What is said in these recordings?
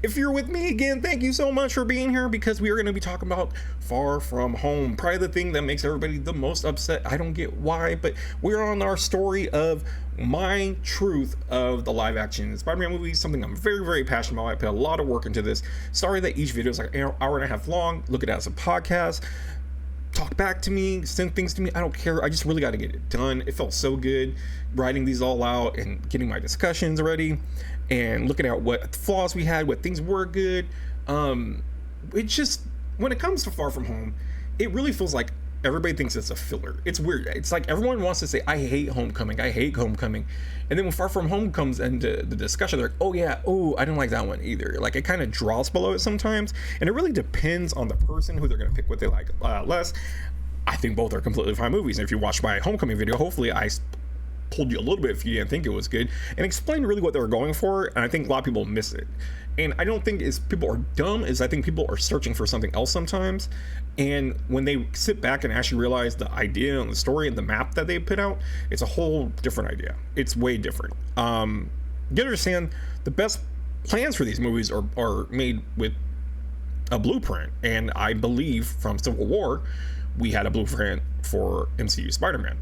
If you're with me again, thank you so much for being here, because we are going to be talking about Far From Home. Probably the thing that makes everybody the most upset. I don't get why, but we're on our story of my truth of the live action Spider-Man movies, something I'm very, very passionate about. I put a lot of work into this. Sorry that each video is like an hour and a half long. Look at it as a podcast. Talk back to me, send things to me. I don't care. I just really got to get it done. It felt so good writing these all out and getting my discussions ready and looking at what flaws we had, what things were good. It just, when it comes to Far From Home, it really feels like everybody thinks it's a filler. It's weird. It's like everyone wants to say, I hate Homecoming. And then when Far From Home comes into the discussion, they're like, oh yeah, I didn't like that one either. Like, it kind of draws below it sometimes. And it really depends on the person who they're going to pick what they like less. I think both are completely fine movies. And if you watch my Homecoming video, hopefully I told you a little bit if you didn't think it was good and explained really what they were going for. And I think a lot of people miss it. And I don't think it's people are dumb, is I think people are searching for something else sometimes. And when they sit back and actually realize the idea and the story and the map that they put out, it's a whole different idea. It's way different. You understand, the best plans for these movies are made with a blueprint. And I believe from Civil War, we had a blueprint for MCU Spider-Man.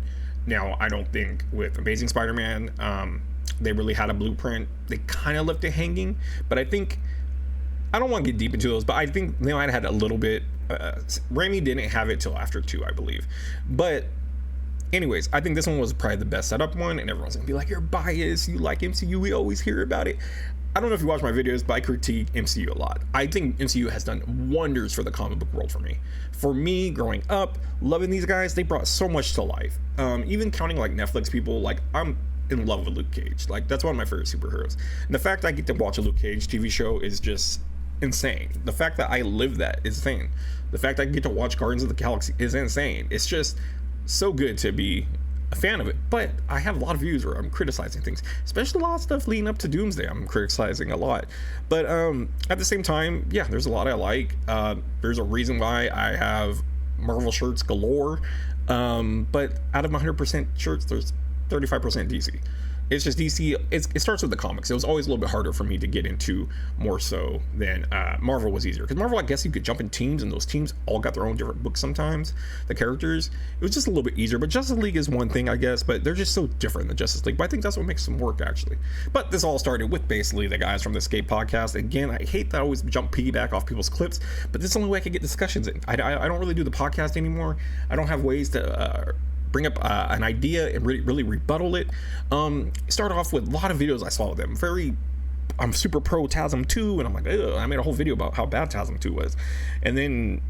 Now, I don't think with Amazing Spider-Man, they really had a blueprint. They kind of left it hanging, but I think, I don't want to get deep into those, but I think they might have had a little bit. Raimi didn't have it till after 2, I believe. But anyways, I think this one was probably the best setup one, and everyone's gonna be like, you're biased, you like MCU, we always hear about it. I don't know if you watch my videos, but I critique MCU a lot. I think MCU has done wonders for the comic book world for me. For me, growing up, loving these guys, they brought so much to life. Even counting like Netflix people, like I'm in love with Luke Cage. Like, that's one of my favorite superheroes. And the fact that I get to watch a Luke Cage TV show is just insane. The fact that I live that is insane. The fact that I get to watch Guardians of the Galaxy is insane. It's just so good to be a fan of it. But I have a lot of views where I'm criticizing things, especially a lot of stuff leading up to Doomsday. I'm criticizing a lot, but at the same time, yeah, there's a lot I like. There's a reason why I have Marvel shirts galore, but out of 100% shirts, there's 35% DC. It's just DC. It starts with the comics. It was always a little bit harder for me to get into, more so than Marvel was easier. Because Marvel, I guess you could jump in teams, and those teams all got their own different books sometimes. The characters, it was just a little bit easier. But Justice League is one thing, I guess, but they're just so different than Justice League. But I think that's what makes them work, actually. But this all started with basically the guys from the Escape podcast. Again, I hate that I always jump piggyback off people's clips, but this is the only way I can get discussions in. I don't really do the podcast anymore. I don't have ways to bring up an idea and really rebuttal it. Start off with a lot of videos I saw of them. I'm super pro TASM 2, and I'm like, ugh, I made a whole video about how bad TASM 2 was. And then,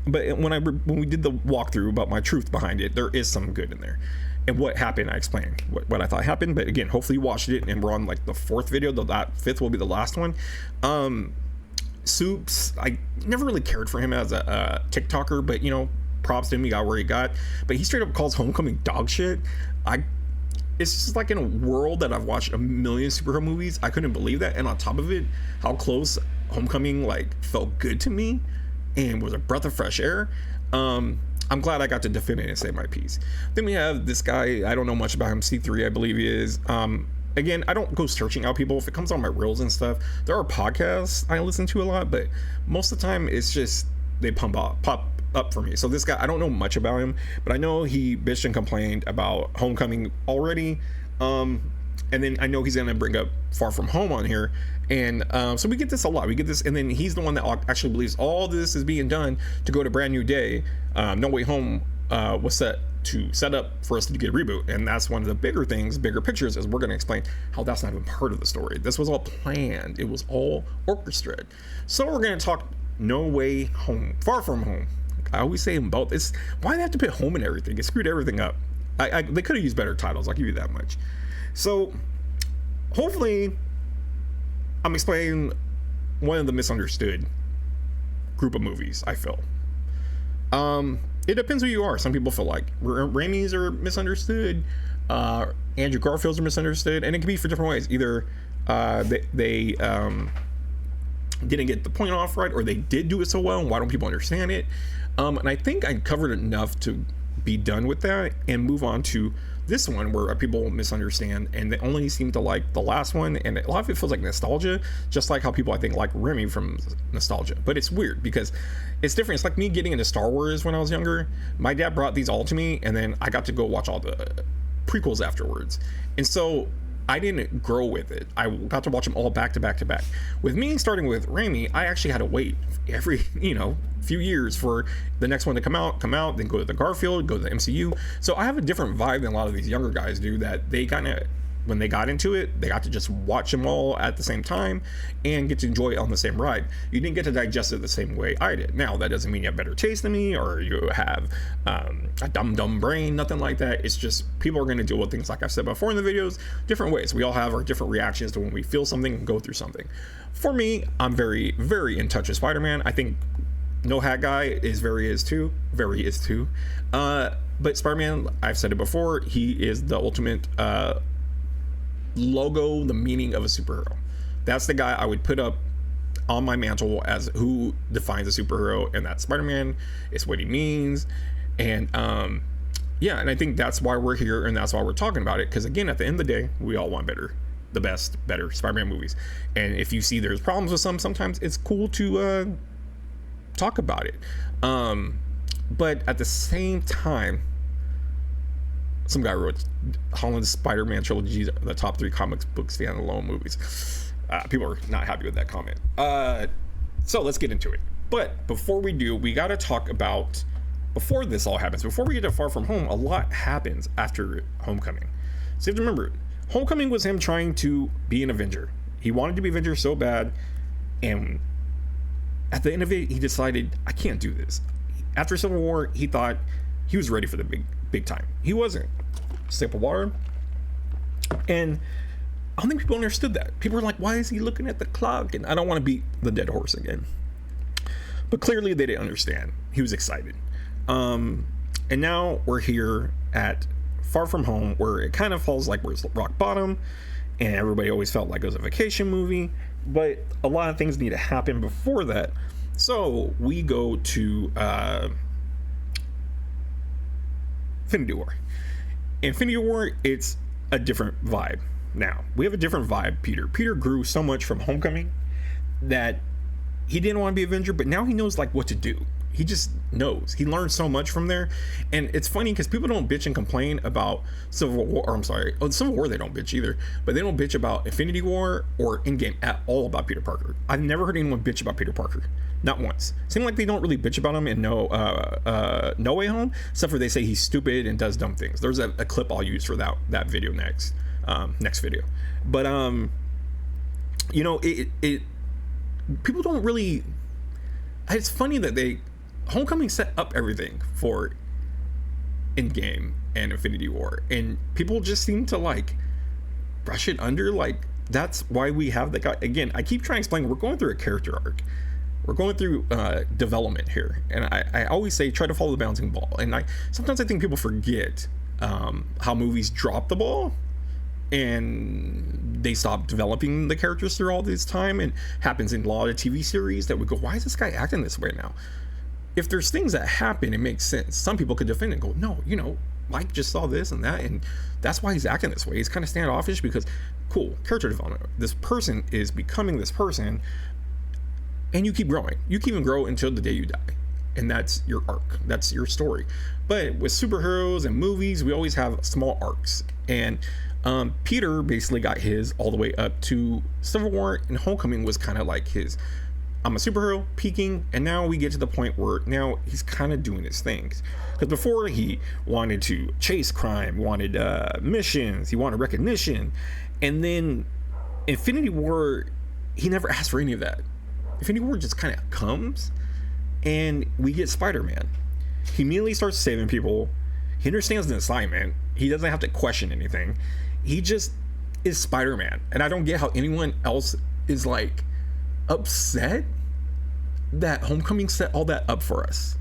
but when we did the walkthrough about my truth behind it, there is some good in there. And what happened, I explained what I thought happened. But again, hopefully you watched it, and we're on like the 4th video. That 5th will be the last one. Soups, I never really cared for him as a TikToker, but you know, props to him, he got where he got. But he straight up calls Homecoming dog shit. It's just like, in a world that I've watched a million superhero movies, I couldn't believe that. And on top of it, how close Homecoming like felt good to me and was a breath of fresh air. I'm glad I got to defend it and say my piece. Then we have this guy, I don't know much about him, C3 I believe he is. Again, I don't go searching out people. If it comes on my reels and stuff, there are podcasts I listen to a lot, but most of the time it's just they pop up for me. So this guy, I don't know much about him, but I know he bitched and complained about Homecoming already. And then I know he's gonna bring up Far From Home on here, and so we get this a lot. We get this, and then he's the one that actually believes all this is being done to go to Brand New Day. No Way Home was set up for us to get a reboot, and that's one of the bigger things, bigger pictures, is we're going to explain how that's not even part of the story. This was all planned. It was all orchestrated. So we're going to talk No Way Home, Far From Home. I always say them both. It's why they have to put home in everything. It screwed everything up. They could have used better titles, I'll give you that much. So hopefully I'm explaining one of the misunderstood group of movies, I feel. It depends who you are. Some people feel like Raimi's are misunderstood, Andrew Garfield's are misunderstood, and it can be for different ways. Either they didn't get the point off right, or they did do it so well, and why don't people understand it? And I think I covered enough to be done with that and move on to this one where people misunderstand and they only seem to like the last one, and a lot of it feels like nostalgia, just like how people I think like Remy from nostalgia. But it's weird because it's different. It's like me getting into Star Wars when I was younger. My dad brought these all to me, and then I got to go watch all the prequels afterwards, and so I didn't grow with it. I got to watch them all back to back to back. With me starting with Raimi, I actually had to wait every, few years for the next one to come out, then go to the Garfield, go to the MCU. So I have a different vibe than a lot of these younger guys do, that they kind of, when they got into it, they got to just watch them all at the same time and get to enjoy it on the same ride. You didn't get to digest it the same way I did. Now, that doesn't mean you have better taste than me or you have a dumb brain, nothing like that. It's just people are going to deal with things, like I've said before in the videos, different ways. We all have our different reactions to when we feel something and go through something. For me, I'm very, very in touch with Spider-Man. I think No Hat Guy is very is too. But Spider-Man, I've said it before, he is the ultimate logo, the meaning of a superhero. That's the guy I would put up on my mantle as who defines a superhero, and that Spider-Man is what he means. And and I think that's why we're here, and that's why we're talking about it, because again, at the end of the day, we all want better Spider-Man movies. And if you see there's problems with sometimes it's cool to talk about it. But at the same time, some guy wrote Holland's Spider-Man trilogy, the top 3 comics book standalone movies. People are not happy with that comment. So let's get into it. But before we do, we got to talk about, before this all happens, before we get to Far From Home, a lot happens after Homecoming. So you have to remember, Homecoming was him trying to be an Avenger. He wanted to be Avenger so bad, and at the end of it, he decided, I can't do this. After Civil War, he thought he was ready for the big time. He wasn't. Sip of water. And I don't think people understood that. People were like, why is he looking at the clock? And I don't want to beat the dead horse again. But clearly they didn't understand. He was excited. And now we're here at Far From Home, where it kind of falls like where's rock bottom. And everybody always felt like it was a vacation movie. But a lot of things need to happen before that. So we go to Infinity War. Infinity War, it's a different vibe. Now, we have a different vibe, Peter grew so much from Homecoming that he didn't want to be Avenger, but now he knows like what to do. He just knows. He learned so much from there. And it's funny because people don't bitch and complain about Civil War, or I'm sorry, Civil War they don't bitch either, but they don't bitch about Infinity War or Endgame at all about Peter Parker. I've never heard anyone bitch about Peter Parker. Not once. Seems like they don't really bitch about him in No Way Home, except for they say he's stupid and does dumb things. There's a clip I'll use for that video next video. But it people don't really. It's funny that Homecoming set up everything for Endgame and Infinity War, and people just seem to like brush it under. Like, that's why we have the guy. Again, I keep trying to explain, we're going through a character arc. We're going through development here, and I always say try to follow the bouncing ball. And sometimes I think people forget how movies drop the ball and they stop developing the characters through all this time. And happens in a lot of TV series that we go, why is this guy acting this way now? If there's things that happen, it makes sense. Some people could defend it and go, no, Mike just saw this and that, and that's why he's acting this way. He's kind of standoffish because, cool, character development. This person is becoming this person, and you keep growing. You can even grow until the day you die. And that's your arc. That's your story. But with superheroes and movies, we always have small arcs. And Peter basically got his all the way up to Civil War, and Homecoming was kind of like his, I'm a superhero, peaking, and now we get to the point where now he's kind of doing his things. Because before, he wanted to chase crime, wanted missions, he wanted recognition. And then Infinity War, he never asked for any of that. Infinity War just kind of comes, and we get Spider-Man. He immediately starts saving people. He understands the assignment. He doesn't have to question anything. He just is Spider-Man. And I don't get how anyone else is like upset that Homecoming set all that up for us.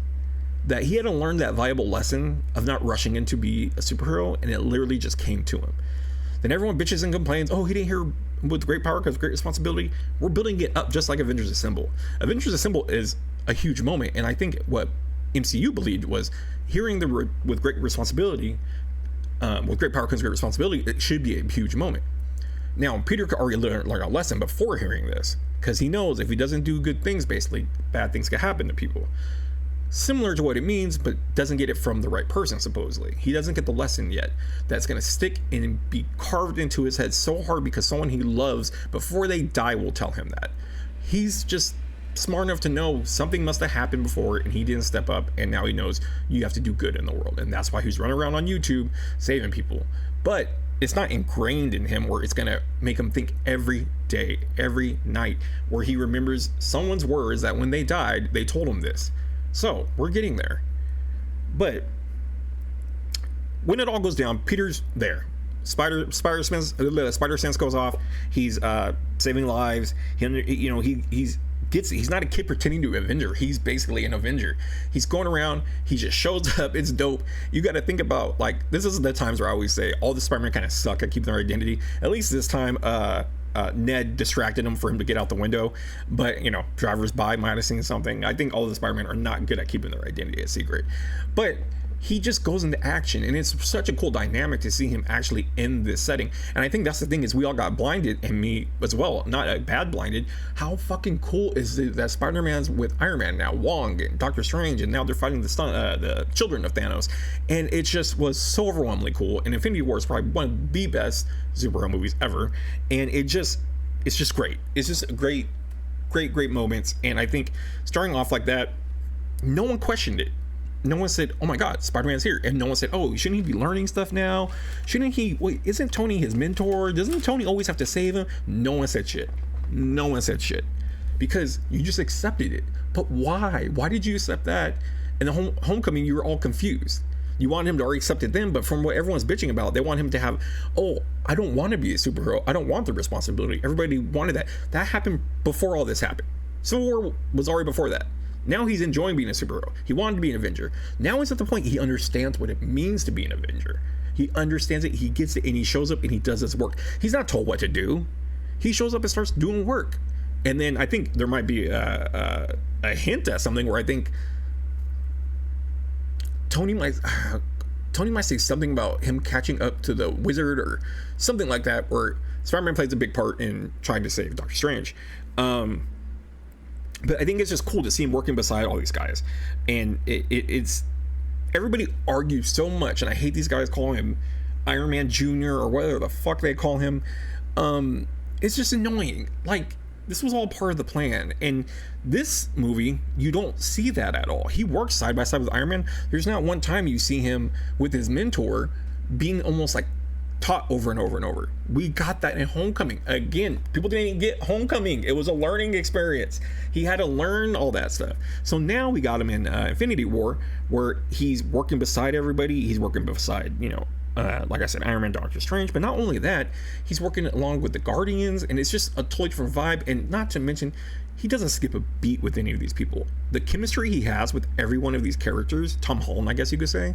That he had to learn that valuable lesson of not rushing in to be a superhero, and it literally just came to him. Then everyone bitches and complains, oh, he didn't hear with great power comes great responsibility. We're building it up just like Avengers Assemble. Avengers Assemble is a huge moment, and I think what MCU believed was hearing with great responsibility, with great power comes great responsibility, it should be a huge moment. Now, Peter could already learn a lesson before hearing this, because he knows if he doesn't do good things, basically, bad things can happen to people. Similar to what it means, but doesn't get it from the right person, supposedly. He doesn't get the lesson yet that's going to stick and be carved into his head so hard because someone he loves before they die will tell him that. He's just smart enough to know something must have happened before and he didn't step up, and now he knows you have to do good in the world, and that's why he's running around on YouTube saving people. But it's not ingrained in him where it's going to make him think every day, every night, where he remembers someone's words that when they died, they told him this. So we're getting there. But when it all goes down, Peter's there. Spider sense goes off. He's saving lives. He's not a kid pretending to be an Avenger. He's basically an Avenger. He's going around. He just shows up. It's dope. You got to think about, like, this is the times where I always say all the Spider-Man kind of suck at keeping their identity. At least this time, Ned distracted him for him to get out the window, but drivers by might have seen something. I think all of the Spider-Man are not good at keeping their identity a secret, but he just goes into action, and it's such a cool dynamic to see him actually in this setting. And I think that's the thing, is we all got blinded, and me as well, not a bad blinded. How fucking cool is it that Spider-Man's with Iron Man now, Wong and Doctor Strange, and now they're fighting the children of Thanos, and it just was so overwhelmingly cool. And Infinity War is probably one of the best superhero movies ever, and it's just great. It's just great moments. And I think starting off like that, no one questioned it. No one said, oh my God, Spider-Man's here. And no one said, oh, shouldn't he be learning stuff now? Isn't Tony his mentor? Doesn't Tony always have to save him? No one said shit. No one said shit. Because you just accepted it. But why? Why did you accept that? And the Homecoming, you were all confused. You wanted him to already accept it then, but from what everyone's bitching about, they want him to have, oh, I don't want to be a superhero. I don't want the responsibility. Everybody wanted that. That happened before all this happened. Civil War was already before that. Now he's enjoying being a superhero. He wanted to be an Avenger. Now he's at the point he understands what it means to be an Avenger. He understands it, he gets it, and he shows up and he does his work. He's not told what to do. He shows up and starts doing work. And then I think there might be a hint at something where I think Tony might say something about him catching up to the Wizard or something like that, where Spider-Man plays a big part in trying to save Doctor Strange. But I think it's just cool to see him working beside all these guys. And it's everybody argues so much, and I hate these guys calling him Iron Man Jr. or whatever the fuck they call him. It's just annoying. Like, this was all part of the plan. And this movie, you don't see that at all. He works side by side with Iron Man. There's not one time you see him with his mentor being almost like taught over and over and over. We got that in Homecoming. Again, people didn't even get Homecoming. It was a learning experience. He had to learn all that stuff. So now we got him in Infinity War, where he's working beside everybody. He's working beside, like I said, Iron Man, Doctor Strange. But not only that, he's working along with the Guardians, and it's just a totally different vibe. And not to mention, he doesn't skip a beat with any of these people. The chemistry he has with every one of these characters, Tom Holland, I guess you could say,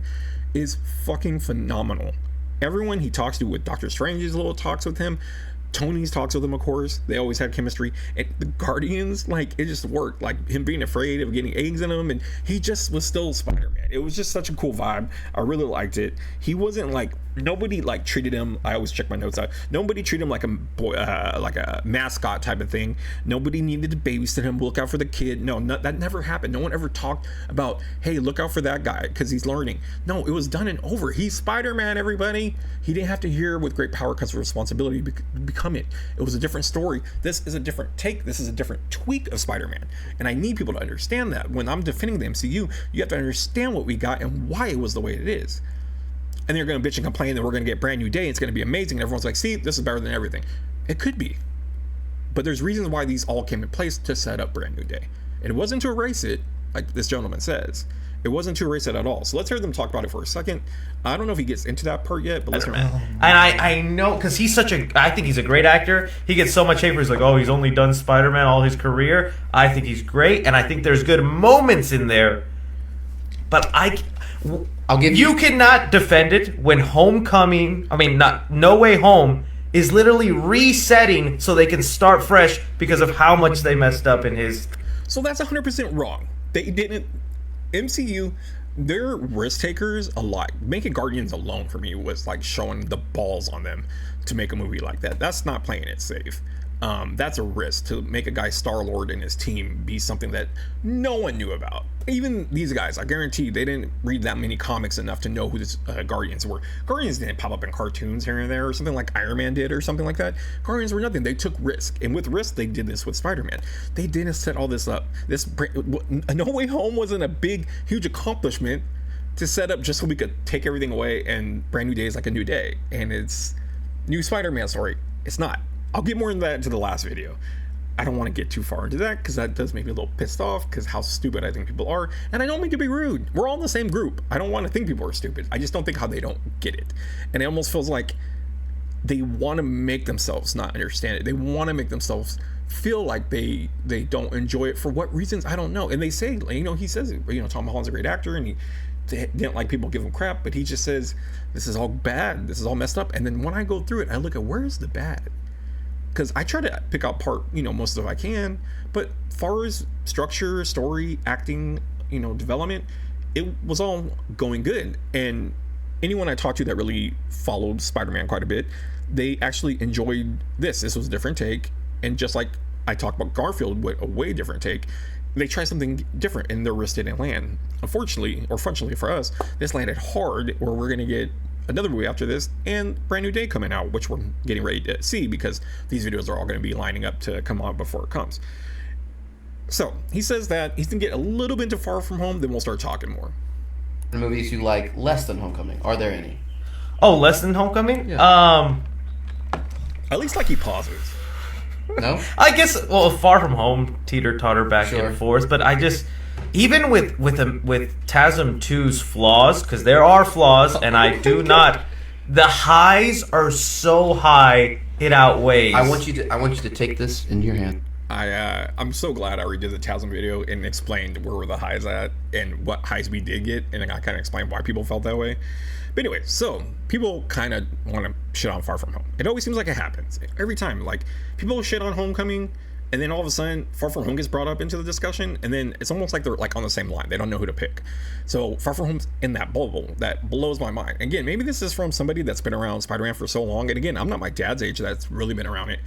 is fucking phenomenal. Everyone he talks to, with Doctor Strange's little talks with him, Tony's talks with him, of course, they always had chemistry. And the Guardians, like, it just worked. Like, him being afraid of getting eggs in him, and he just was still Spider-Man. It was just such a cool vibe. I really liked it. He wasn't like, nobody like treated him, I always check my notes out, nobody treated him like a boy, like a mascot type of thing. Nobody needed to babysit him, look out for the kid. No, that never happened. No one ever talked about, hey, look out for that guy because he's learning. No, it was done and over. He's Spider-Man, everybody. He didn't have to hear with great power comes responsibility to become it. It was a different story. This is a different take. This is a different tweak of Spider-Man. And I need people to understand that. When I'm defending the MCU, you have to understand what we got and why it was the way it is. And they're going to bitch and complain that we're going to get Brand New Day. It's going to be amazing. And everyone's like, see, this is better than everything. It could be. But there's reasons why these all came in place to set up Brand New Day. And it wasn't to erase it, like this gentleman says. It wasn't to erase it at all. So let's hear them talk about it for a second. I don't know if he gets into that part yet, but let's hear him. And I know, because I think he's a great actor. He gets so much hate for, he's like, oh, he's only done Spider-Man all his career. I think he's great, and I think there's good moments in there. But I'll give you cannot defend it when No Way Home is literally resetting so they can start fresh because of how much they messed up in his. So that's 100% wrong. They didn't. MCU they're risk takers a lot. Making Guardians alone for me was like showing the balls on them to make a movie like that. That's not playing it safe. That's a risk to make a guy Star-Lord and his team be something that no one knew about. Even these guys, I guarantee they didn't read that many comics enough to know who this Guardians were. Guardians didn't pop up in cartoons here and there or something like Iron Man did or something like that. Guardians were nothing. They took risk. And with risk, they did this with Spider-Man. They didn't set all this up. No Way Home wasn't a big, huge accomplishment to set up just so we could take everything away and Brand New Day is like a new day. And it's new Spider-Man story. It's not. I'll get more into that into the last video. I don't want to get too far into that because that does make me a little pissed off because how stupid I think people are. And I don't mean to be rude. We're all in the same group. I don't want to think people are stupid. I just don't think how they don't get it. And it almost feels like they want to make themselves not understand it. They want to make themselves feel like they don't enjoy it for what reasons, I don't know. And they say, you know, he says, you know, Tom Holland's a great actor and he didn't like people give him crap, but he just says, this is all bad. This is all messed up. And then when I go through it, I look at where's the bad? Because I try to pick out most of it I can, but far as structure, story, acting, development, it was all going good. And anyone I talked to that really followed Spider-Man quite a bit, they actually enjoyed this. This was a different take. And just like I talked about Garfield with a way different take, they tried something different and their risk didn't land. Unfortunately, or fortunately for us, this landed hard where we're going to get another movie after this and Brand New Day coming out, which we're getting ready to see because these videos are all going to be lining up to come out before it comes. So he says that he's going to get a little bit into Far From Home, then we'll start talking more. The movies you like less than Homecoming, are there any? Oh, less than Homecoming? Yeah. At least like he pauses. No? I guess, well, Far From Home, teeter-totter back Sure. and forth, but I just... Even with TASM 2's flaws, because there are flaws, and I do not... The highs are so high, it outweighs. I want you to take this in your hand. I'm so glad I redid the TASM video and explained where were the highs at and what highs we did get, and I kind of explained why people felt that way. But anyway, so people kind of want to shit on Far From Home. It always seems like it happens every time. Like people shit on Homecoming, and then all of a sudden Far From Home gets brought up into the discussion, and then it's almost like they're like on the same line. They don't know who to pick. So Far From Home's in that bubble that blows my mind. Again, maybe this is from somebody that's been around Spider-Man for so long. And again, I'm not my dad's age that's really been around it,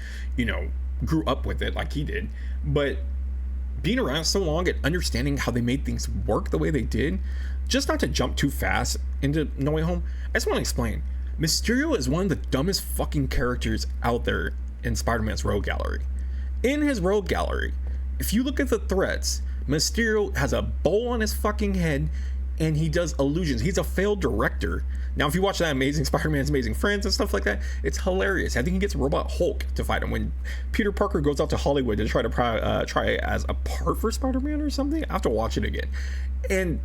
grew up with it like he did. But being around so long and understanding how they made things work the way they did, just not to jump too fast into No Way Home, I just want to explain. Mysterio is one of the dumbest fucking characters out there in Spider-Man's Rogue Gallery. In his Rogue Gallery, if you look at the threats, Mysterio has a bowl on his fucking head and he does illusions. He's a failed director. Now, if you watch that Amazing Spider-Man's Amazing Friends and stuff like that, it's hilarious. I think he gets Robot Hulk to fight him when Peter Parker goes out to Hollywood to try to try as a part for Spider-Man or something. I have to watch it again. And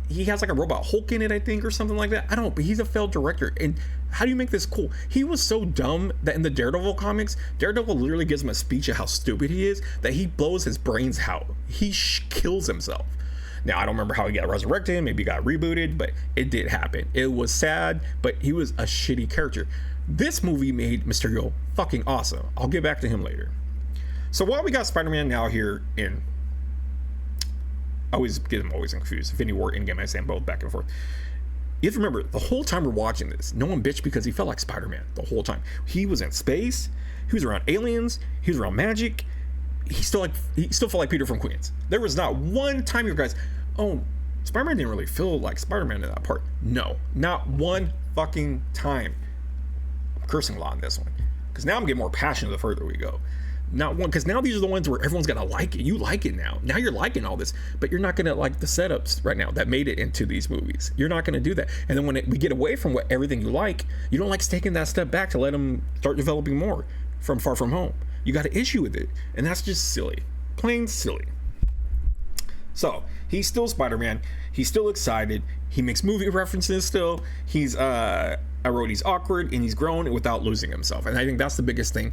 he has like a Robot Hulk in it, I think, or something like that. I don't know, but he's a failed director. And how do you make this cool? He was so dumb that in the Daredevil comics, Daredevil literally gives him a speech of how stupid he is, that he blows his brains out. He kills himself. Now, I don't remember how he got resurrected. Maybe he got rebooted, but it did happen. It was sad, but he was a shitty character. This movie made Mysterio fucking awesome. I'll get back to him later. So while we got Spider-Man now here in... I always get them always confused. Infinity War, Endgame, I say them both back and forth. You have to remember, the whole time we're watching this, no one bitched because he felt like Spider-Man the whole time. He was in space. He was around aliens. He was around magic. He still felt like Peter from Queens. There was not one time you guys, oh, Spider-Man didn't really feel like Spider-Man in that part. No, not one fucking time. I'm cursing a lot on this one because now I'm getting more passionate the further we go. Not one, because now these are the ones where everyone's gonna like it. You like it now. Now you're liking all this, but you're not gonna like the setups right now that made it into these movies. You're not gonna do that. And then when we get away from everything you like, you don't like taking that step back to let them start developing more from Far From Home. You got an issue with it, and that's just silly, plain silly. So he's still Spider-Man. He's still excited. He makes movie references still. He's I wrote he's awkward and he's grown without losing himself, and I think that's the biggest thing.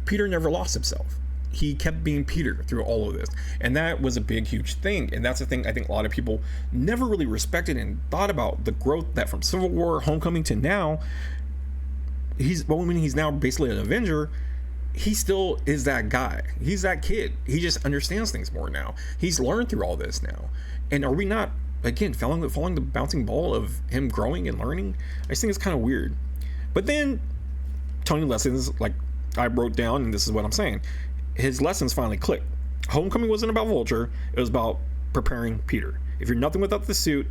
Peter never lost himself. He kept being Peter through all of this. And that was a big, huge thing. And that's the thing I think a lot of people never really respected and thought about, the growth that from Civil War, Homecoming to now, he's now basically an Avenger, he still is that guy. He's that kid. He just understands things more now. He's learned through all this now. And are we not again, following the bouncing ball of him growing and learning, I just think it's kind of weird. But then Tony lessons, like I wrote down, and this is what I'm saying, his lessons finally clicked. Homecoming wasn't about Vulture, it was about preparing Peter. If you're nothing without the suit,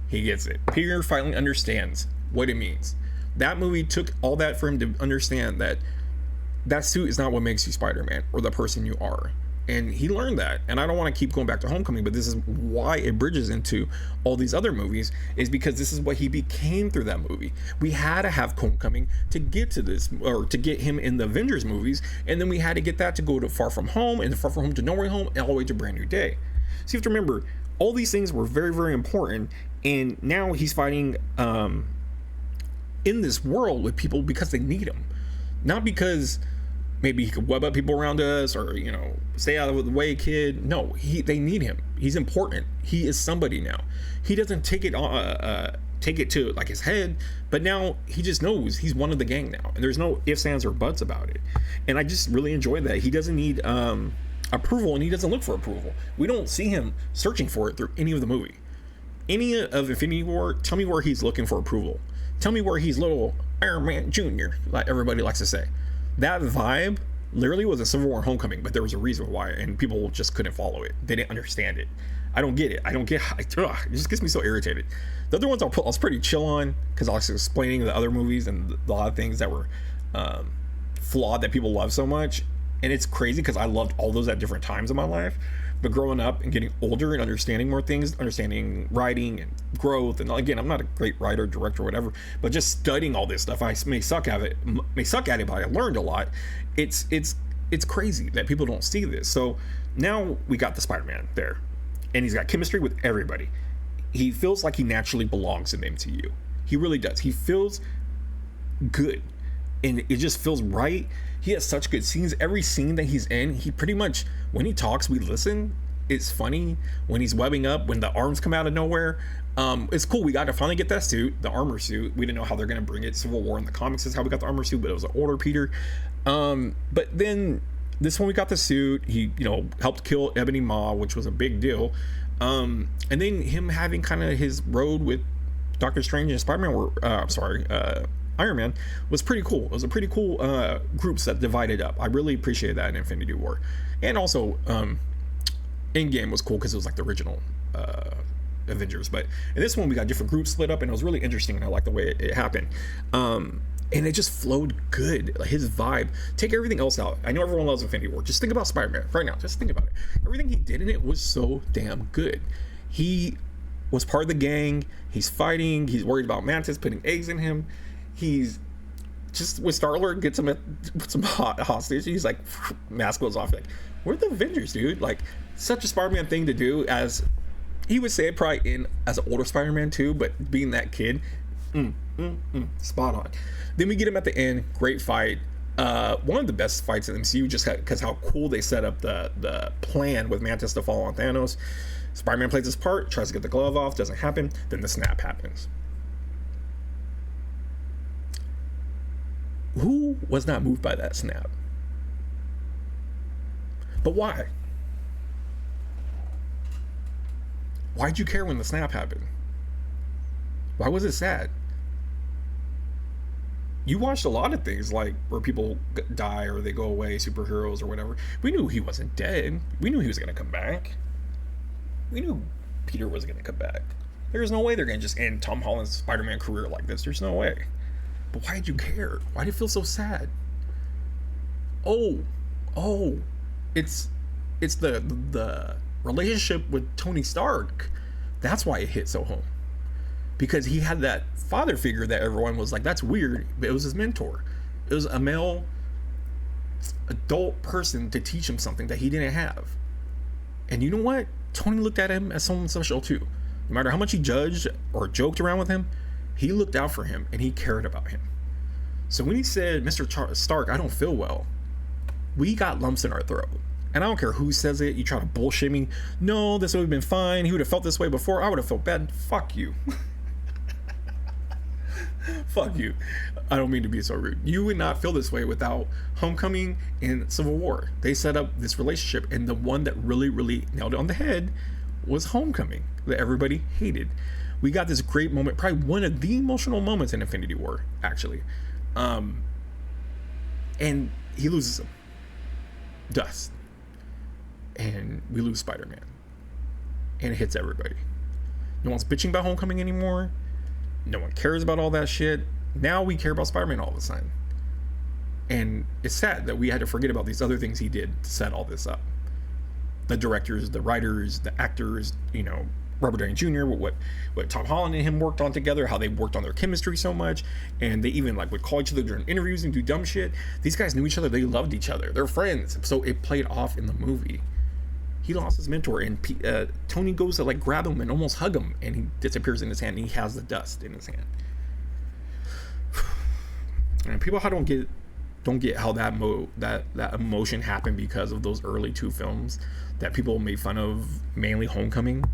he gets it. Peter finally understands what it means. That movie took all that for him to understand that that suit is not what makes you Spider-Man or the person you are. And he learned that. And I don't want to keep going back to Homecoming, but this is why it bridges into all these other movies, is because this is what he became through that movie. We had to have Homecoming to get to this, or to get him in the Avengers movies, and then we had to get that to go to Far From Home, and Far From Home to No Way Home, and all the way to Brand New Day. So you have to remember, all these things were very, very important, and now he's fighting in this world with people because they need him. Not because maybe he could web up people around us, or, you know, stay out of the way, kid. No, they need him. He's important. He is somebody now. He doesn't take it to like his head, but now he just knows he's one of the gang now, and there's no ifs, ands, or buts about it. And I just really enjoy that. He doesn't need approval, and he doesn't look for approval. We don't see him searching for it through any of the movie. Any of Infinity War, tell me where he's looking for approval. Tell me where he's little Iron Man Jr., like everybody likes to say. That vibe literally was a Civil War Homecoming, but there was a reason why, and people just couldn't follow it. They didn't understand it. I don't get it. It just gets me so irritated. The other ones I was pretty chill on, because I was explaining the other movies and a lot of things that were flawed that people love so much. And it's crazy because I loved all those at different times in my life. But growing up and getting older and understanding more things, understanding writing and growth, and again, I'm not a great writer, director, or whatever, but just studying all this stuff, I may suck at it, but I learned a lot. It's crazy that people don't see this. So now we got the Spider-Man there, and he's got chemistry with everybody. He feels like he naturally belongs in the MCU. He really does. He feels good, and it just feels right. He has such good scenes. Every scene that he's in, he pretty much, when he talks, we listen. It's funny when he's webbing up, when the arms come out of nowhere. It's cool. We got to finally get that suit, the armor suit. We didn't know how they're going to bring it. Civil War in the comics is how we got the armor suit, but it was an older Peter. But then this one, we got the suit. He, helped kill Ebony Maw, which was a big deal. And then him having kind of his road with Doctor Strange and Spider-Man were, Iron Man was pretty cool. It was a pretty cool groups that divided up. I really appreciated that in Infinity War. And also Endgame was cool because it was like the original Avengers. But in this one, we got different groups split up, and it was really interesting, and I like the way it happened. And it just flowed good. Like his vibe. Take everything else out. I know everyone loves Infinity War. Just think about Spider-Man right now. Just think about it. Everything he did in it was so damn good. He was part of the gang. He's fighting. He's worried about Mantis putting eggs in him. He's just, with Star-Lord gets him some hostage, he's like, mask goes off, like, we're the Avengers, dude. Like, such a Spider-Man thing to do, as he would say it probably as an older Spider-Man too, but being that kid, spot on. Then we get him at the end, great fight. One of the best fights in the MCU, just because how cool they set up the plan with Mantis to fall on Thanos. Spider-Man plays his part, tries to get the glove off, doesn't happen, then the snap happens. Who was not moved by that snap? But why? Why'd you care when the snap happened? Why was it sad? You watched a lot of things like where people die or they go away, superheroes or whatever. We knew he wasn't dead. We knew he was going to come back. We knew Peter was going to come back. There's no way they're going to just end Tom Holland's Spider-Man career like this. There's no way. But why did you care? Why did it feel so sad? Oh, it's the relationship with Tony Stark. That's why it hit so home. Because he had that father figure that everyone was like, that's weird, but it was his mentor. It was a male adult person to teach him something that he didn't have. And you know what? Tony looked at him as someone special too. No matter how much he judged or joked around with him, he looked out for him and he cared about him. So when he said, Mr. Stark, I don't feel well, we got lumps in our throat. And I don't care who says it. You try to bullshit me. No, this would have been fine. He would have felt this way before. I would have felt bad. Fuck you. Fuck you. I don't mean to be so rude. You would not feel this way without Homecoming and Civil War. They set up this relationship, and the one that really, really nailed it on the head was Homecoming that everybody hated. We got this great moment, probably one of the emotional moments in Infinity War, actually. And he loses him. Dust. And we lose Spider-Man. And it hits everybody. No one's bitching about Homecoming anymore. No one cares about all that shit. Now we care about Spider-Man all of a sudden. And it's sad that we had to forget about these other things he did to set all this up. The directors, the writers, the actors, Robert Downey Jr., what Tom Holland and him worked on together, how they worked on their chemistry so much, and they even would call each other during interviews and do dumb shit. These guys knew each other, they loved each other, they're friends, so it played off in the movie. He lost his mentor, and Tony goes to grab him and almost hug him, and he disappears in his hand, and he has the dust in his hand. And people don't get how that emotion happened because of those early two films that people made fun of, mainly Homecoming.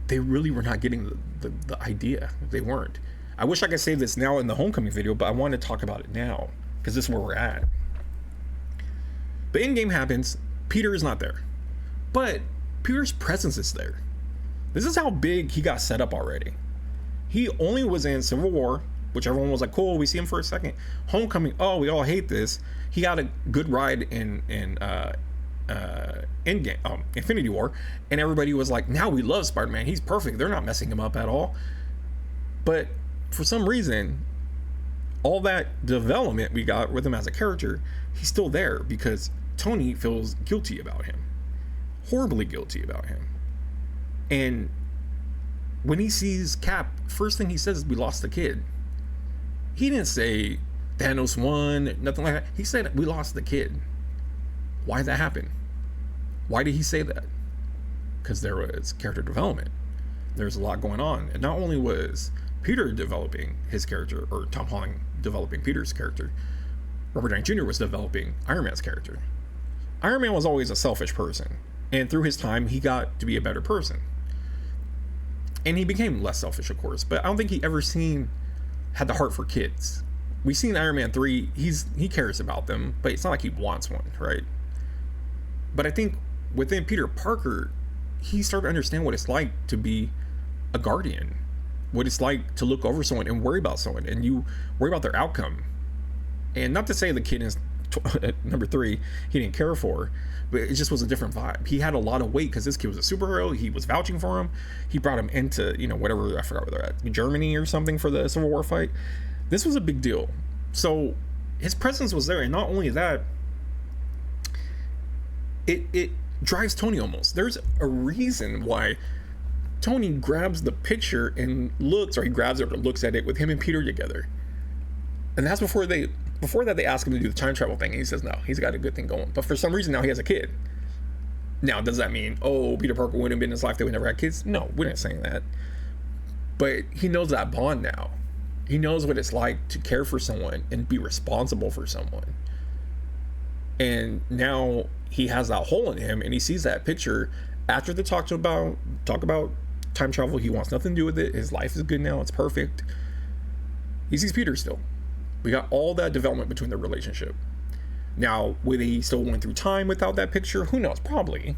They really were not getting the idea. They weren't. I wish I could say this now in the Homecoming video, but I want to talk about it now because this is where we're at. But Endgame happens. Peter is not there, but Peter's presence is there. This is how big he got set up already. He only was in Civil War, which everyone was like, cool, we see him for a second. Homecoming, oh, we all hate this. He got a good ride in Endgame, Infinity War, and everybody was like, now we love Spider-Man. He's perfect. They're not messing him up at all. But for some reason, all that development we got with him as a character, he's still there because Tony feels guilty about him. Horribly guilty about him. And when he sees Cap, first thing he says is, we lost the kid. He didn't say Thanos won, nothing like that. He said, we lost the kid. Why did that happen? Why did he say that? Because there was character development. There's a lot going on. And not only was Peter developing his character, or Tom Holland developing Peter's character, Robert Downey Jr. was developing Iron Man's character. Iron Man was always a selfish person. And through his time, he got to be a better person. And he became less selfish, of course. But I don't think he ever had the heart for kids. We've seen Iron Man 3, he cares about them, but it's not like he wants one, right? But I think within Peter Parker, he started to understand what it's like to be a guardian, what it's like to look over someone and worry about someone, and you worry about their outcome. And not to say the kid is number 3 he didn't care for, but it just was a different vibe. He had a lot of weight because this kid was a superhero. He was vouching for him. He brought him into whatever, I forgot where they're at, Germany or something, for the Civil War fight. This was a big deal. So his presence was there, and not only that, it drives Tony almost. There's a reason why Tony grabs the picture and he grabs it or looks at it with him and Peter together. And that's before that they ask him to do the time travel thing, and he says no, he's got a good thing going. But for some reason now he has a kid. Now, does that mean, Peter Parker wouldn't have been in his life, they would never had kids? No, we're not saying that. But he knows that bond now. He knows what it's like to care for someone and be responsible for someone. And now he has that hole in him, and he sees that picture after they talk about time travel. He wants nothing to do with it. His life is good now. It's perfect. He sees Peter still. We got all that development between their relationship. Now, whether he still went through time without that picture, who knows? Probably.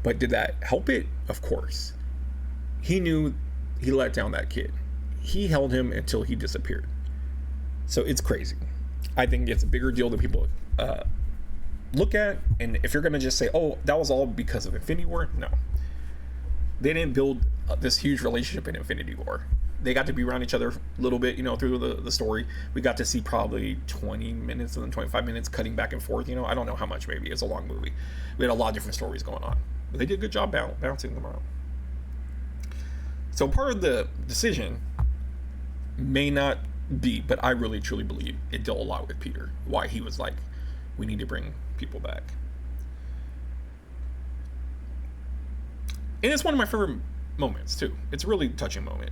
But did that help it? Of course. He knew he let down that kid. He held him until he disappeared. So it's crazy. I think it's a bigger deal than people look at. And if you're going to just say, that was all because of Infinity War, no. They didn't build this huge relationship in Infinity War. They got to be around each other a little bit, through the story. We got to see probably 20 minutes and then 25 minutes cutting back and forth. I don't know how much, maybe. It's a long movie. We had a lot of different stories going on. But they did a good job bouncing them around. So part of the decision may not be, but I really truly believe it dealt a lot with Peter. Why he was like, we need to bring people back. And it's one of my favorite moments too. It's a really touching moment.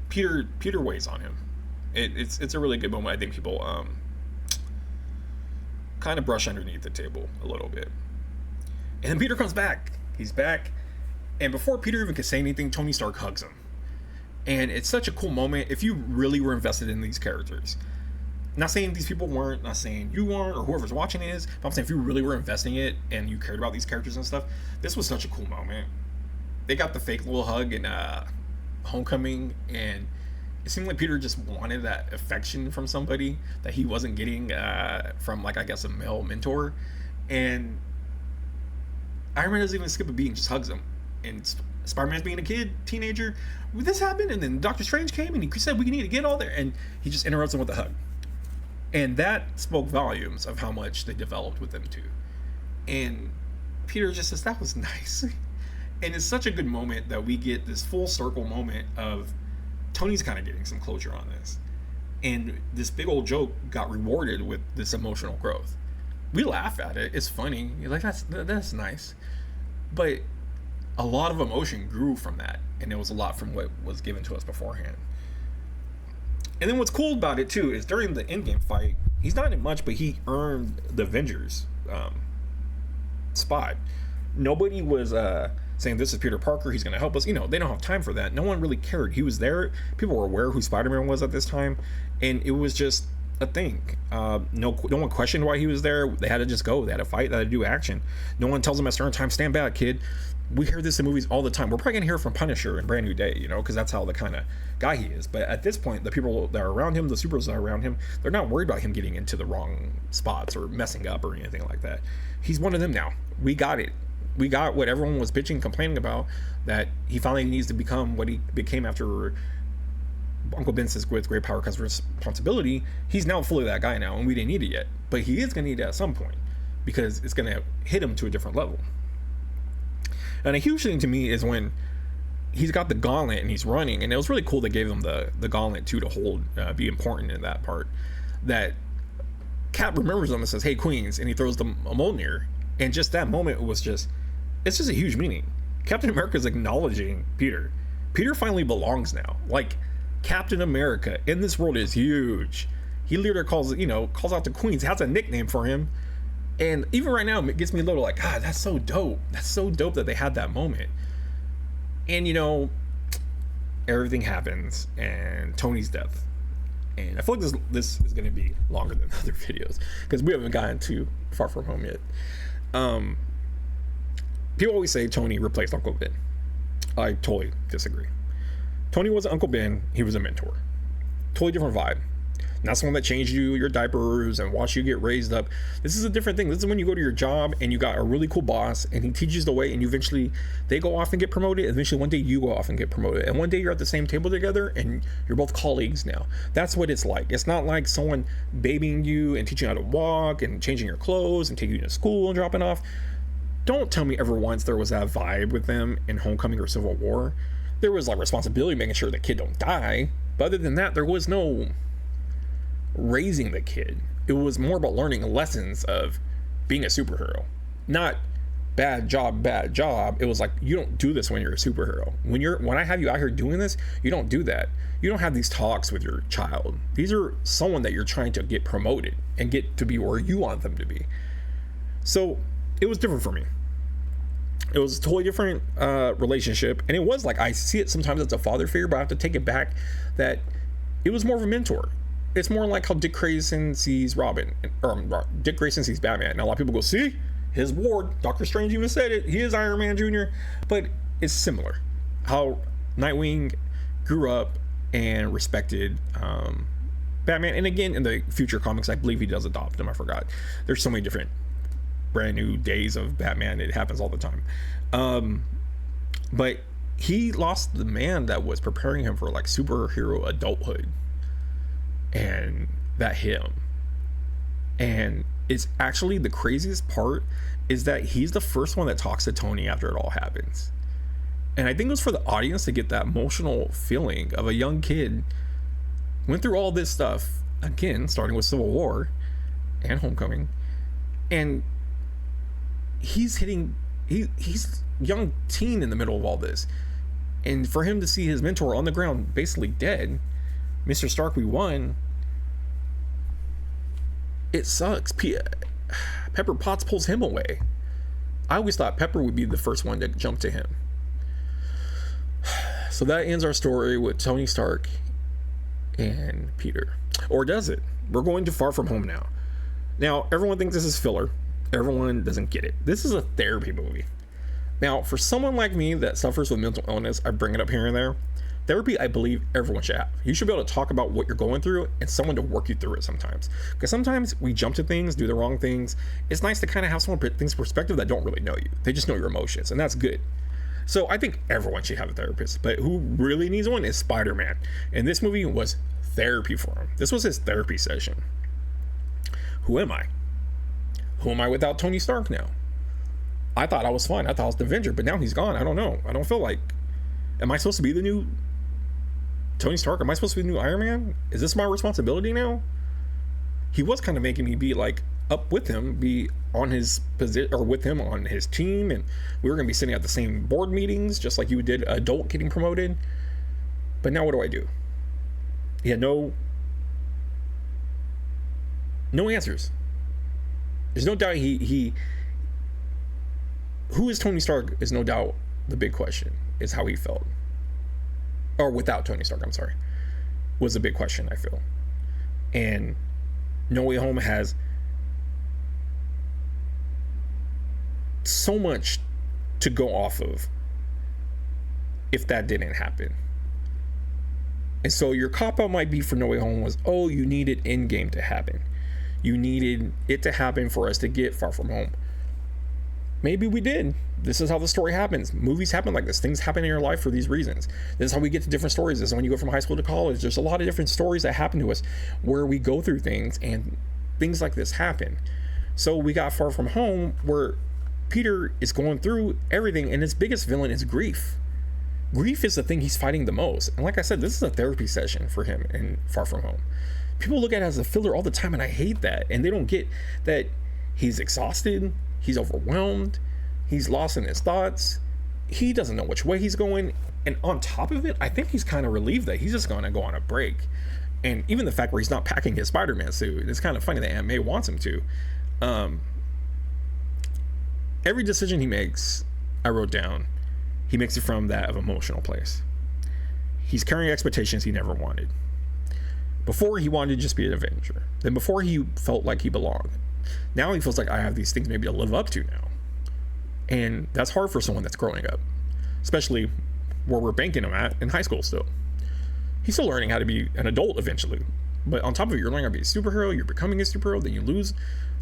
Peter weighs on him. It's a really good moment. I think people kind of brush underneath the table a little bit. And then Peter comes back. He's back. And before Peter even can say anything, Tony Stark hugs him. And it's such a cool moment if you really were invested in these characters. Not saying these people weren't, not saying you aren't, or whoever's watching it is, but I'm saying if you really were investing it and you cared about these characters and stuff, this was such a cool moment. they got the fake little hug in Homecoming, and it seemed like Peter just wanted that affection from somebody that he wasn't getting from, like, I guess, a male mentor. And Iron Man doesn't even skip a beat and just hugs him. And Spider-Man's being a teenager. This happened, and then Doctor Strange came and he said we need to get all there, and he just interrupts him with a hug. And that spoke volumes of how much they developed with them two. And Peter just says, that was nice. And it's such a good moment that we get this full circle moment of Tony's kind of getting some closure on this. And this big old joke got rewarded with this emotional growth. We laugh at it. It's funny. You're like, that's nice. But a lot of emotion grew from that. And it was a lot from what was given to us beforehand. And then what's cool about it, too, is during the Endgame fight, he's not in much, but he earned the Avengers spot. Nobody was saying, this is Peter Parker, he's going to help us. They don't have time for that. No one really cared. He was there. People were aware who Spider-Man was at this time. And it was just a thing. No one questioned why he was there. They had to just go. They had to fight. They had to do action. No one tells them at certain time, stand back, kid. We hear this in movies all the time. We're probably going to hear from Punisher in Brand New Day, because that's how the kind of guy he is. But at this point, the people that are around him, the superheroes that are around him, they're not worried about him getting into the wrong spots or messing up or anything like that. He's one of them now. We got it. We got what everyone was bitching, complaining about, that he finally needs to become what he became after Uncle Ben says, with great power comes responsibility. He's now fully that guy now, and we didn't need it yet. But he is going to need it at some point, because it's going to hit him to a different level. And a huge thing to me is when he's got the gauntlet and he's running, and it was really cool they gave him the gauntlet too to hold, be important in that part, that Cap remembers them and says, hey, Queens, and he throws them a Mjolnir. And just that moment was just, it's just a huge meaning. Captain America's acknowledging Peter. Peter finally belongs now. Like, Captain America in this world is huge. He literally calls out to Queens, has a nickname for him. And even right now, it gets me a little like, God, that's so dope. That's so dope that they had that moment. And, everything happens, and Tony's death. And I feel like this is going to be longer than other videos, because we haven't gotten too far from home yet. People always say Tony replaced Uncle Ben. I totally disagree. Tony wasn't Uncle Ben, he was a mentor. Totally different vibe. Not someone that changed you your diapers and watched you get raised up. This is a different thing. This is when you go to your job and you got a really cool boss and he teaches the way, and you eventually, they go off and get promoted. Eventually one day you go off and get promoted. And one day you're at the same table together and you're both colleagues now. That's what it's like. It's not like someone babying you and teaching you how to walk and changing your clothes and taking you to school and dropping off. Don't tell me ever once there was that vibe with them in Homecoming or Civil War. There was like responsibility, making sure the kid don't die. But other than that, there was no raising the kid. It was more about learning lessons of being a superhero, not bad job. It was like, you don't do this when you're a superhero. When I have you out here doing this, you don't do that. You don't have these talks with your child. These are someone that you're trying to get promoted and get to be where you want them to be. So it was different for me. It was a totally different relationship, and it was like, I see it sometimes as a father figure, but I have to take it back that it was more of a mentor. It's more like how Dick Grayson sees Robin, or Dick Grayson sees Batman. Now a lot of people go, see, his ward, Doctor Strange even said it, he is Iron Man Jr., but it's similar. How Nightwing grew up and respected Batman, and again, in the future comics, I believe he does adopt him, I forgot. There's so many different brand new days of Batman, it happens all the time. But he lost the man that was preparing him for like superhero adulthood, and that hit him. And it's actually, the craziest part is that he's the first one that talks to Tony after it all happens. And I think it was for the audience to get that emotional feeling of a young kid went through all this stuff, again starting with Civil War and Homecoming, and he's young teen in the middle of all this, and for him to see his mentor on the ground basically dead, Mr. Stark, we won, it sucks. Pepper Potts pulls him away. I always thought Pepper would be the first one to jump to him. So that ends our story with Tony Stark and Peter. Or does it? We're going to Far From Home now. Now, everyone thinks this is filler. Everyone doesn't get it. This is a therapy movie. Now, for someone like me that suffers with mental illness, I bring it up here and there. Therapy, I believe everyone should have. You should be able to talk about what you're going through and someone to work you through it sometimes. Because sometimes we jump to things, do the wrong things. It's nice to kind of have someone put things in perspective that don't really know you. They just know your emotions, and that's good. So I think everyone should have a therapist. But who really needs one is Spider-Man. And this movie was therapy for him. This was his therapy session. Who am I? Who am I without Tony Stark now? I thought I was fine. I thought I was the Avenger, but now he's gone. I don't know. I don't feel like... Am I supposed to be the new Tony Stark? Am I supposed to be the new Iron Man? Is this my responsibility now? He was kind of making me be like up with him, be on his position, or with him on his team, and we were going to be sitting at the same board meetings, just like you did adult getting promoted. But now what do I do? He had no answers. There's no doubt who is Tony Stark is no doubt the big question, is how he felt. Or without Tony Stark, I'm sorry. Was the big question, I feel. And No Way Home has so much to go off of if that didn't happen. And so your cop-out might be for No Way Home was, oh, you needed Endgame to happen. You needed it to happen for us to get Far From Home. Maybe we did. This is how the story happens. Movies happen like this. Things happen in your life for these reasons. This is how we get to different stories. This is when you go from high school to college. There's a lot of different stories that happen to us where we go through things and things like this happen. So we got Far From Home where Peter is going through everything and his biggest villain is grief. Grief is the thing he's fighting the most. And like I said, this is a therapy session for him in Far From Home. People look at it as a filler all the time, and I hate that. And they don't get that he's exhausted, he's overwhelmed, he's lost in his thoughts, he doesn't know which way he's going. And on top of it, I think he's kind of relieved that he's just going to go on a break. And even the fact where he's not packing his Spider-Man suit, it's kind of funny that Aunt May wants him to. Every decision he makes, I wrote down, he makes it from that of emotional place. He's carrying expectations he never wanted. Before, he wanted to just be an Avenger. Then before, he felt like he belonged. Now he feels like I have these things maybe to live up to now. And that's hard for someone that's growing up. Especially where we're banking him at in high school still. He's still learning how to be an adult eventually. But on top of it, you're learning how to be a superhero, you're becoming a superhero, then you lose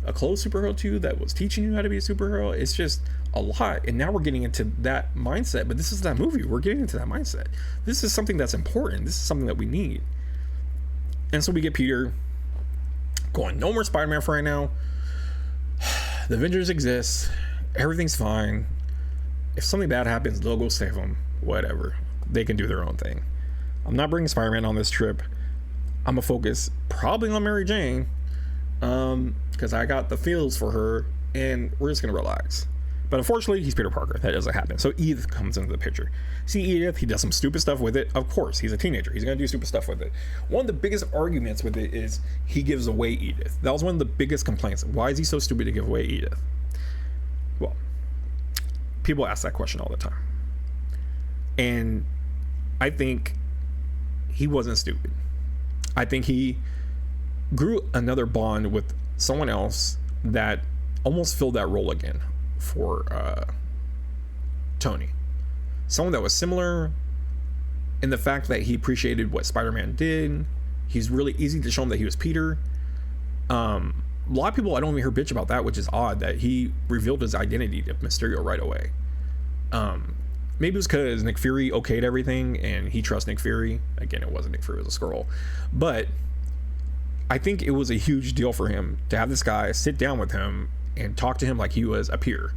a close superhero to you that was teaching you how to be a superhero. It's just a lot. And now we're getting into that mindset. But this is that movie. We're getting into that mindset. This is something that's important. This is something that we need. And so we get Peter going, no more Spider-Man for right now. The Avengers exist. Everything's fine. If something bad happens, they'll go save them. Whatever. They can do their own thing. I'm not bringing Spider-Man on this trip. I'm going to focus probably on Mary Jane. Because I got the feels for her. And we're just going to relax. But unfortunately, he's Peter Parker. That doesn't happen. So Edith comes into the picture. See Edith, he does some stupid stuff with it. Of course, he's a teenager. He's going to do stupid stuff with it. One of the biggest arguments with it is he gives away Edith. That was one of the biggest complaints. Why is he so stupid to give away Edith? Well, people ask that question all the time. And I think he wasn't stupid. I think he grew another bond with someone else that almost filled that role again for Tony. Someone that was similar in the fact that he appreciated what Spider-Man did. He's really easy to show him that he was Peter. A lot of people, I don't even hear bitch about that, which is odd, that he revealed his identity to Mysterio right away. Maybe it was because Nick Fury okayed everything and he trusts Nick Fury. Again, it wasn't Nick Fury, it was a Skrull. But I think it was a huge deal for him to have this guy sit down with him and talk to him like he was a peer,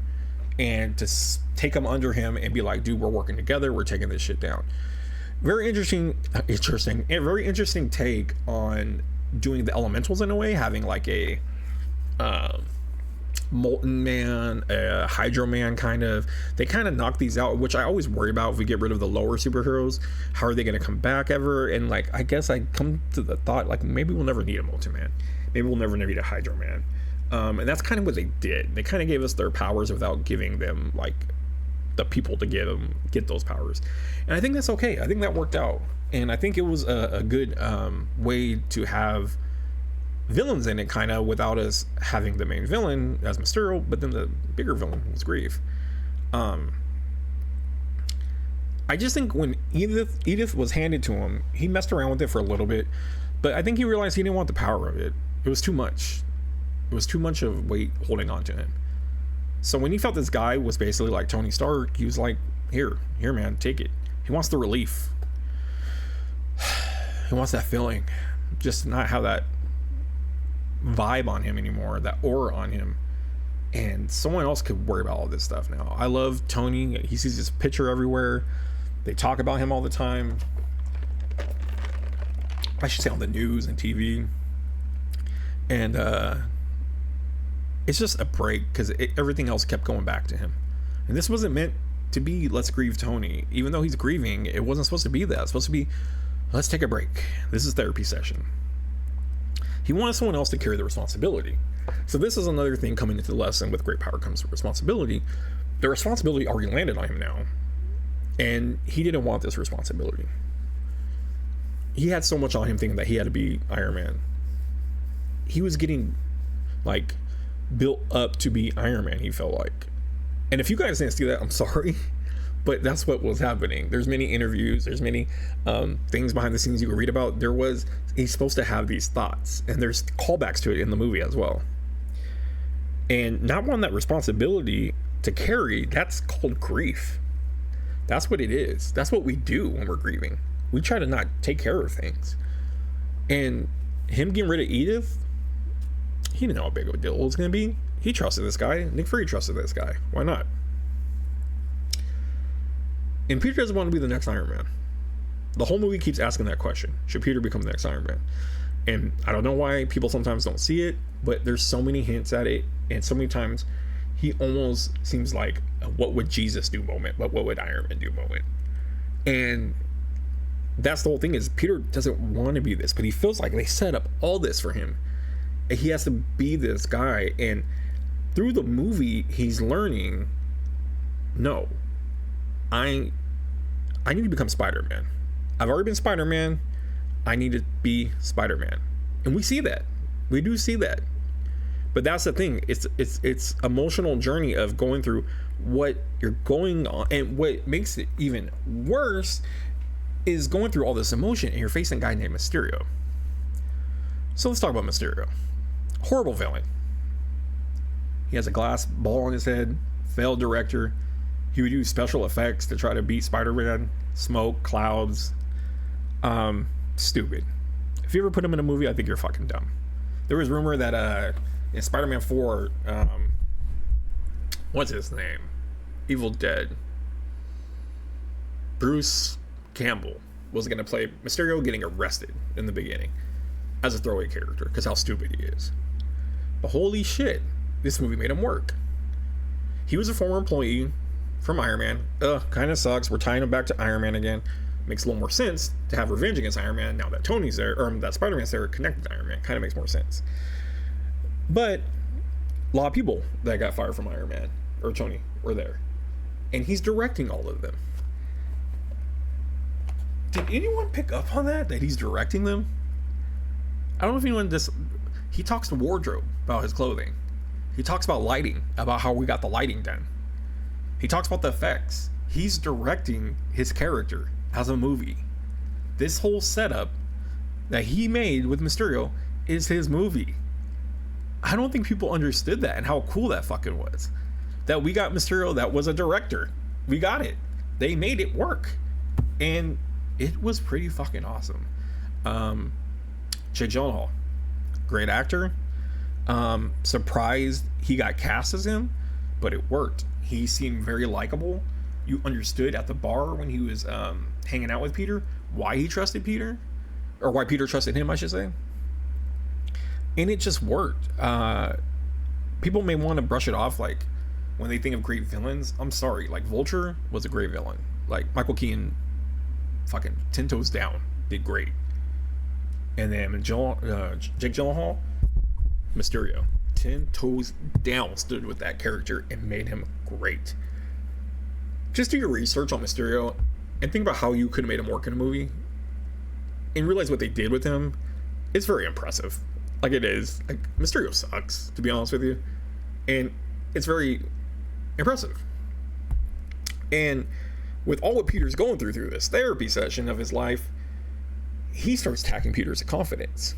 and to take him under him and be like, dude, we're working together, we're taking this shit down. Very interesting take on doing the elementals in a way, having like a Molten Man, a Hydro Man kind of. They kind of knock these out, which I always worry about if we get rid of the lower superheroes. How are they going to come back ever? And like, I guess I come to the thought, like, maybe we'll never need a Molten Man. Maybe we'll never need a Hydro Man. And that's kind of what they did. They kind of gave us their powers without giving them like the people to get those powers. And I think that's okay. I think that worked out. And I think it was a good way to have villains in it, kind of, without us having the main villain as Mysterio, but then the bigger villain was Grief. I just think when Edith was handed to him, he messed around with it for a little bit, but I think he realized he didn't want the power of it. It was too much. It was too much of weight holding on to him. So when he felt this guy was basically like Tony Stark, he was like, here, man, take it. He wants the relief. He wants that feeling. Just not have that vibe on him anymore, that aura on him. And someone else could worry about all this stuff now. I love Tony. He sees this picture everywhere. They talk about him all the time. I should say on the news and TV. And it's just a break because everything else kept going back to him. And this wasn't meant to be let's grieve Tony. Even though he's grieving, it wasn't supposed to be that. It's supposed to be let's take a break. This is therapy session. He wanted someone else to carry the responsibility. So this is another thing coming into the lesson. With great power comes responsibility. The responsibility already landed on him now. And he didn't want this responsibility. He had so much on him thinking that he had to be Iron Man. He was getting like built up to be Iron Man, he felt like. And if you guys didn't see that, I'm sorry. But that's what was happening. There's many interviews, there's many things behind the scenes you can read about. He's supposed to have these thoughts, and there's callbacks to it in the movie as well. And not wanting that responsibility to carry, that's called grief. That's what it is. That's what we do when we're grieving. We try to not take care of things. And him getting rid of Edith, he didn't know how big of a deal it was going to be. He trusted this guy. Nick Fury trusted this guy. Why not? And Peter doesn't want to be the next Iron Man. The whole movie keeps asking that question. Should Peter become the next Iron Man? And I don't know why people sometimes don't see it, but there's so many hints at it. And so many times he almost seems like a what would Jesus do moment, but what would Iron Man do moment. And that's the whole thing, is Peter doesn't want to be this, but he feels like they set up all this for him. And he has to be this guy. And through the movie, he's learning, no, I need to become Spider-Man. I've already been Spider-Man. I need to be Spider-Man. And we see that. We do see that. But that's the thing. It's emotional journey of going through what you're going on. And what makes it even worse is going through all this emotion and you're facing a guy named Mysterio. So let's talk about Mysterio. Horrible villain. He has a glass ball on his head. Failed director. He would use special effects to try to beat Spider-Man. Smoke, clouds. Stupid. If you ever put him in a movie, I think you're fucking dumb. There was rumor that in Spider-Man 4, what's his name? Evil Dead. Bruce Campbell was going to play Mysterio getting arrested in the beginning as a throwaway character because how stupid he is. But holy shit, this movie made him work. He was a former employee from Iron Man. Kind of sucks. We're tying him back to Iron Man again. Makes a little more sense to have revenge against Iron Man now that Tony's there, or that Spider-Man's there connected to Iron Man. Kind of makes more sense. But a lot of people that got fired from Iron Man or Tony were there. And he's directing all of them. Did anyone pick up on that he's directing them? I don't know if anyone he talks to wardrobe about his clothing. He talks about lighting, about how we got the lighting done. He talks about the effects. He's directing his character as a movie. This whole setup that he made with Mysterio is his movie. I don't think people understood that and how cool that fucking was. That we got Mysterio that was a director. We got it. They made it work. And it was pretty fucking awesome. Jake Gyllenhaal, great actor. Surprised he got cast as him, but it worked. He seemed very likable. You understood at the bar when he was hanging out with Peter why he trusted Peter, or why Peter trusted him, I should say. And it just worked. People may want to brush it off like when they think of great villains. I'm sorry, like Vulture was a great villain. Like Michael Keaton, fucking 10 toes down, did great. And then Jake Gyllenhaal, Mysterio, 10 toes down, stood with that character and made him great. Just do your research on Mysterio and think about how you could have made him work in a movie and realize what they did with him. It's very impressive. Like, it is. Like, Mysterio sucks, to be honest with you. And it's very impressive. And with all what Peter's going through this therapy session of his life, he starts attacking Peter's confidence.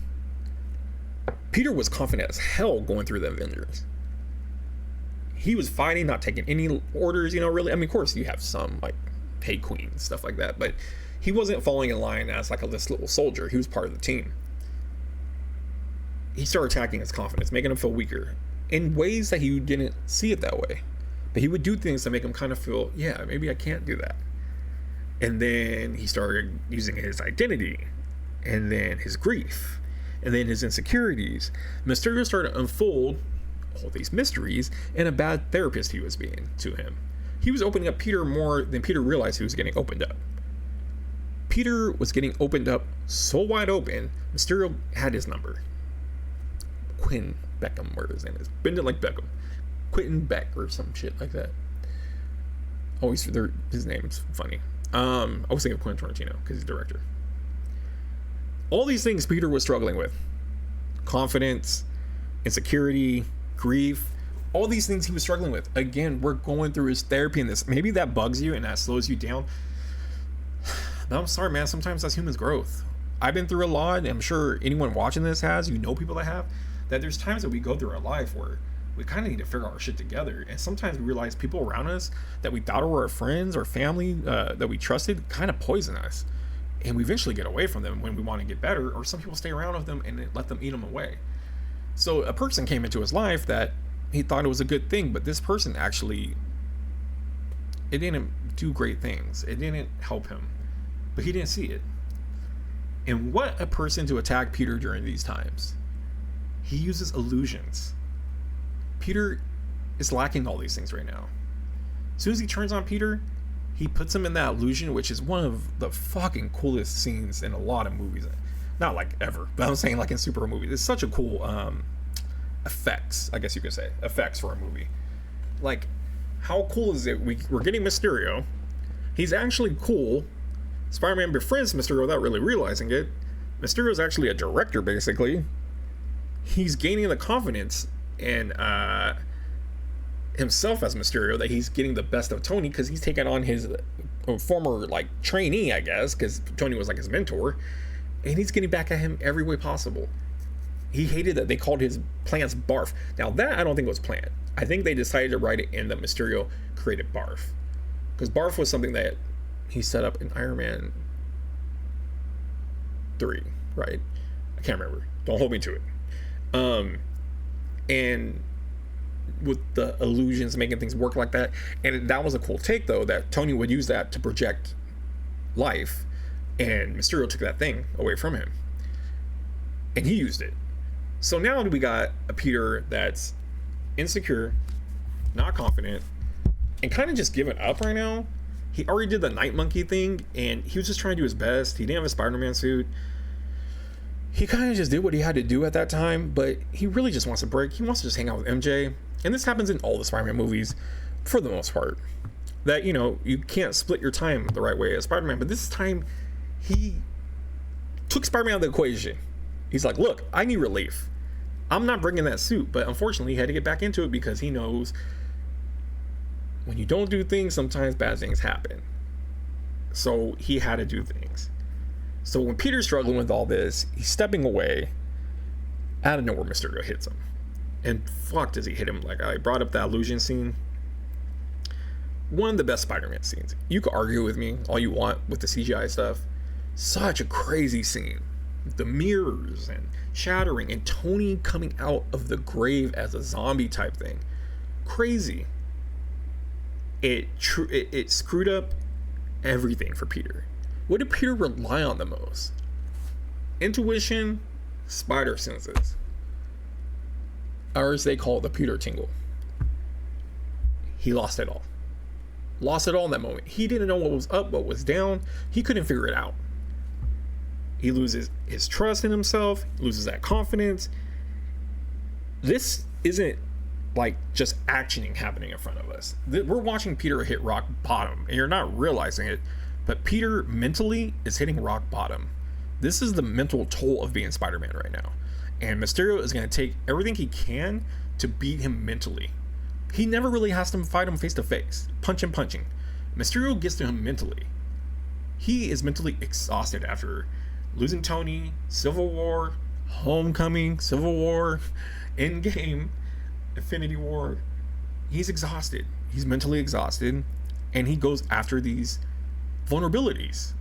Peter was confident as hell going through the Avengers. He was fighting, not taking any orders, really. I mean, of course, you have some, like, hey, queen, stuff like that, but he wasn't falling in line as, like, this little soldier. He was part of the team. He started attacking his confidence, making him feel weaker in ways that he didn't see it that way. But he would do things to make him kind of feel, yeah, maybe I can't do that. And then he started using his identity, and then his grief, and then his insecurities. Mysterio started to unfold all these mysteries, and a bad therapist he was being to him. He was opening up Peter more than Peter realized he was getting opened up. Peter was getting opened up so wide open, Mysterio had his number. Quinn Beckham, where his name is. Bend it like Beckham. Quentin Beck or some shit like that. Always, his name's funny. I was thinking of Quentin Tarantino because he's the director. All these things Peter was struggling with. Confidence, insecurity, grief, all these things he was struggling with. Again, we're going through his therapy in this. Maybe that bugs you and that slows you down. But I'm sorry, man. Sometimes that's human's growth. I've been through a lot, and I'm sure anyone watching this has. You know people that have. That there's times that we go through our life where we kind of need to figure our shit together. And sometimes we realize people around us that we thought were our friends or family that we trusted kind of poison us. And we eventually get away from them when we want to get better, or some people stay around with them and let them eat them away. So a person came into his life that he thought it was a good thing, but this person actually, it didn't do great things. It didn't help him, but he didn't see it. And what a person to attack Peter during these times. He uses illusions. Peter is lacking all these things right now. As soon as he turns on Peter, he puts him in that illusion, which is one of the fucking coolest scenes in a lot of movies. Not like ever, but I'm saying like in superhero movies. It's such a cool effects, I guess you could say. Effects for a movie. Like, how cool is it? We're getting Mysterio. He's actually cool. Spider-Man befriends Mysterio without really realizing it. Mysterio's actually a director, basically. He's gaining the confidence and himself as Mysterio that he's getting the best of Tony because he's taken on his former like trainee, I guess, because Tony was like his mentor, and he's getting back at him every way possible. He hated that they called his plans barf. Now that I don't think was planned. I think they decided to write it in that Mysterio created barf, because barf was something that he set up in Iron Man 3, right? I can't remember. Don't hold me to it. And with the illusions making things work like that, and that was a cool take though, that Tony would use that to project life, and Mysterio took that thing away from him and he used it. So now we got a Peter that's insecure, not confident, and kind of just giving up right now. He already did the Night Monkey thing, and he was just trying to do his best. He didn't have a Spider-Man suit. He kind of just did what he had to do at that time, but he really just wants a break. He wants to just hang out with MJ. And this happens in all the Spider-Man movies, for the most part. That, you can't split your time the right way as Spider-Man, but this time, he took Spider-Man out of the equation. He's like, look, I need relief. I'm not bringing that suit, but unfortunately, he had to get back into it because he knows when you don't do things, sometimes bad things happen. So he had to do things. So when Peter's struggling with all this, he's stepping away. Out of nowhere, Mysterio hits him. And fuck, does he hit him. Like I brought up that illusion scene. One of the best Spider-Man scenes. You could argue with me all you want with the CGI stuff. Such a crazy scene. The mirrors and shattering and Tony coming out of the grave as a zombie type thing. Crazy. It screwed up everything for Peter. What did Peter rely on the most? Intuition, spider senses. Or as they call it, the Peter tingle. He lost it all. Lost it all in that moment. He didn't know what was up, what was down. He couldn't figure it out. He loses his trust in himself, loses that confidence. This isn't like just actioning happening in front of us. We're watching Peter hit rock bottom, and you're not realizing it, but Peter mentally is hitting rock bottom. This is the mental toll of being Spider-Man right now. And Mysterio is going to take everything he can to beat him mentally. He never really has to fight him face to face, punching. Mysterio gets to him mentally. He is mentally exhausted after losing Tony, Civil War, Homecoming, Civil War, Endgame, Infinity War. He's exhausted. He's mentally exhausted, and he goes after these vulnerabilities,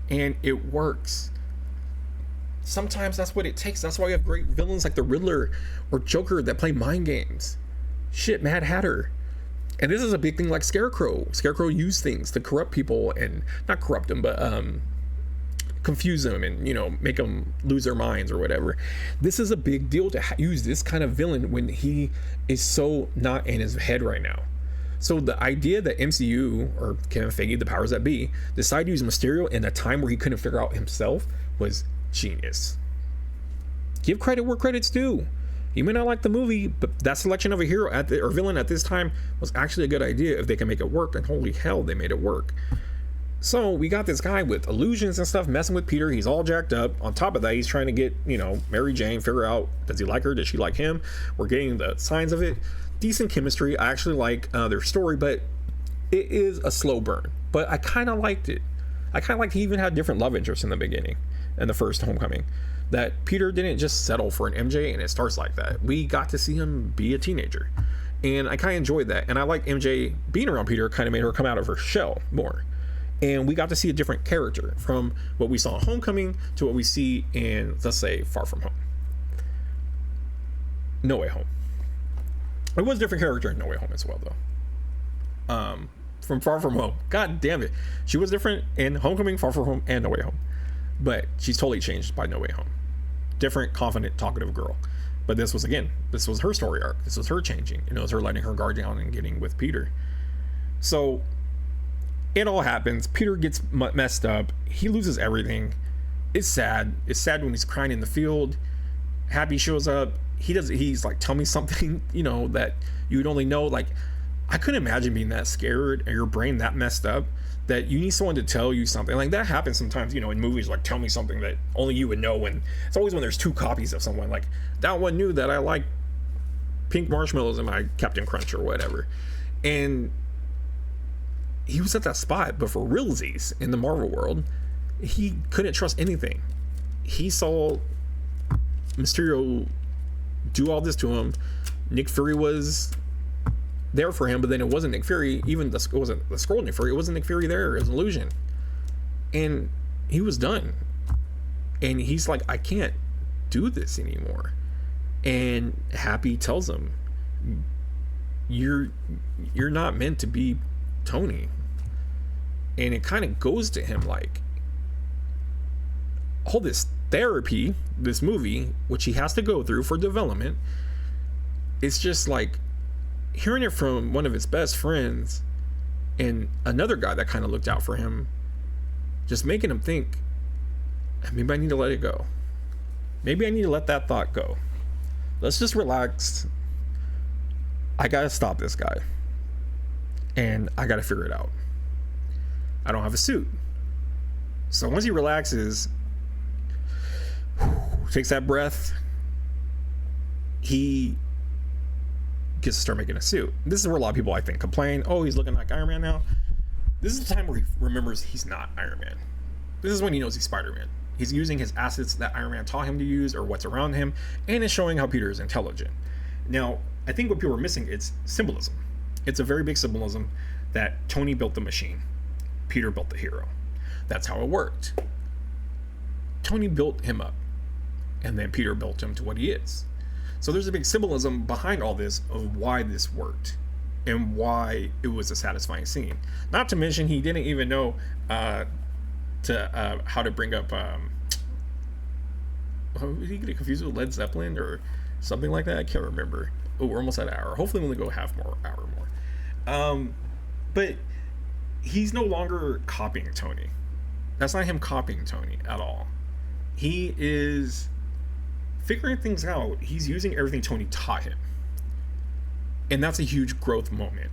and it works. Sometimes that's what it takes. That's why you have great villains like the Riddler or Joker that play mind games. Shit, Mad Hatter. And this is a big thing like Scarecrow. Scarecrow used things to corrupt people, and not corrupt them, but confuse them and, you know, make them lose their minds or whatever. This is a big deal to use this kind of villain when he is so not in his head right now. So the idea that MCU or Kevin Feige, the powers that be, decided to use Mysterio in a time where he couldn't figure out himself was genius. Give credit where credit's due. You may not like the movie, but that selection of a hero or villain at this time was actually a good idea if they can make it work, and holy hell, they made it work. So we got this guy with illusions and stuff messing with Peter. He's all jacked up. On top of that, he's trying to get, you know, Mary Jane, figure out, does he like her? Does she like him? We're getting the signs of it. Decent chemistry. I actually like their story, but it is a slow burn. But I kind of liked it. I kind of liked he even had different love interests in the beginning, in the first Homecoming. That Peter didn't just settle for an MJ, and it starts like that. We got to see him be a teenager, and I kind of enjoyed that. And I like MJ being around Peter kind of made her come out of her shell more, and we got to see a different character from what we saw in Homecoming to what we see in, let's say, Far From Home. No Way Home. It was a different character in No Way Home as well, though. From Far From Home, god damn it, she was different in Homecoming, Far From Home, and No Way Home, but she's totally changed by No Way Home. Different, confident, talkative girl. But this was her story arc. This was her changing. It was her letting her guard down and getting with Peter. So it all happens. Peter gets messed up. He loses everything. It's sad. It's sad when he's crying in the field. Happy shows up. He's like, tell me something, you know, that you would only know. Like, I couldn't imagine being that scared and your brain that messed up that you need someone to tell you something. Like, that happens sometimes, you know, in movies, like, tell me something that only you would know. When it's always when there's two copies of someone, like, that one knew that I like pink marshmallows in my Captain Crunch or whatever. And he was at that spot, but for realsies in the Marvel world, he couldn't trust anything. He saw Mysterio do all this to him. Nick Fury was there for him, but then it wasn't Nick Fury. Even it wasn't the Skrull Nick Fury. It wasn't Nick Fury there. It was an illusion. And he was done. And he's like, I can't do this anymore. And Happy tells him, you're not meant to be Tony. And it kind of goes to him like, all this therapy, this movie, which he has to go through for development, it's just like hearing it from one of his best friends and another guy that kind of looked out for him, just making him think, maybe I need to let it go. Maybe I need to let that thought go. Let's just relax. I gotta stop this guy. And I gotta figure it out. I don't have a suit. So once he relaxes, takes that breath, he gets to start making a suit. This is where a lot of people, I think, complain, oh, he's looking like Iron Man now. This is the time where he remembers he's not Iron Man. This is when he knows he's Spider-Man. He's using his assets that Iron Man taught him to use, or what's around him, and is showing how Peter is intelligent. Now, I think what people are missing is symbolism. It's a very big symbolism that Tony built the machine, Peter built the hero. That's how it worked. Tony built him up, and then Peter built him to what he is. So there's a big symbolism behind all this of why this worked and why it was a satisfying scene. Not to mention, he didn't even know how to bring up did he get confused with Led Zeppelin or something like that? I can't remember. Oh, we're almost at an hour. Hopefully we'll only go half more hour more. But he's no longer copying Tony. That's not him copying Tony at all. He is figuring things out. He's using everything Tony taught him. And that's a huge growth moment.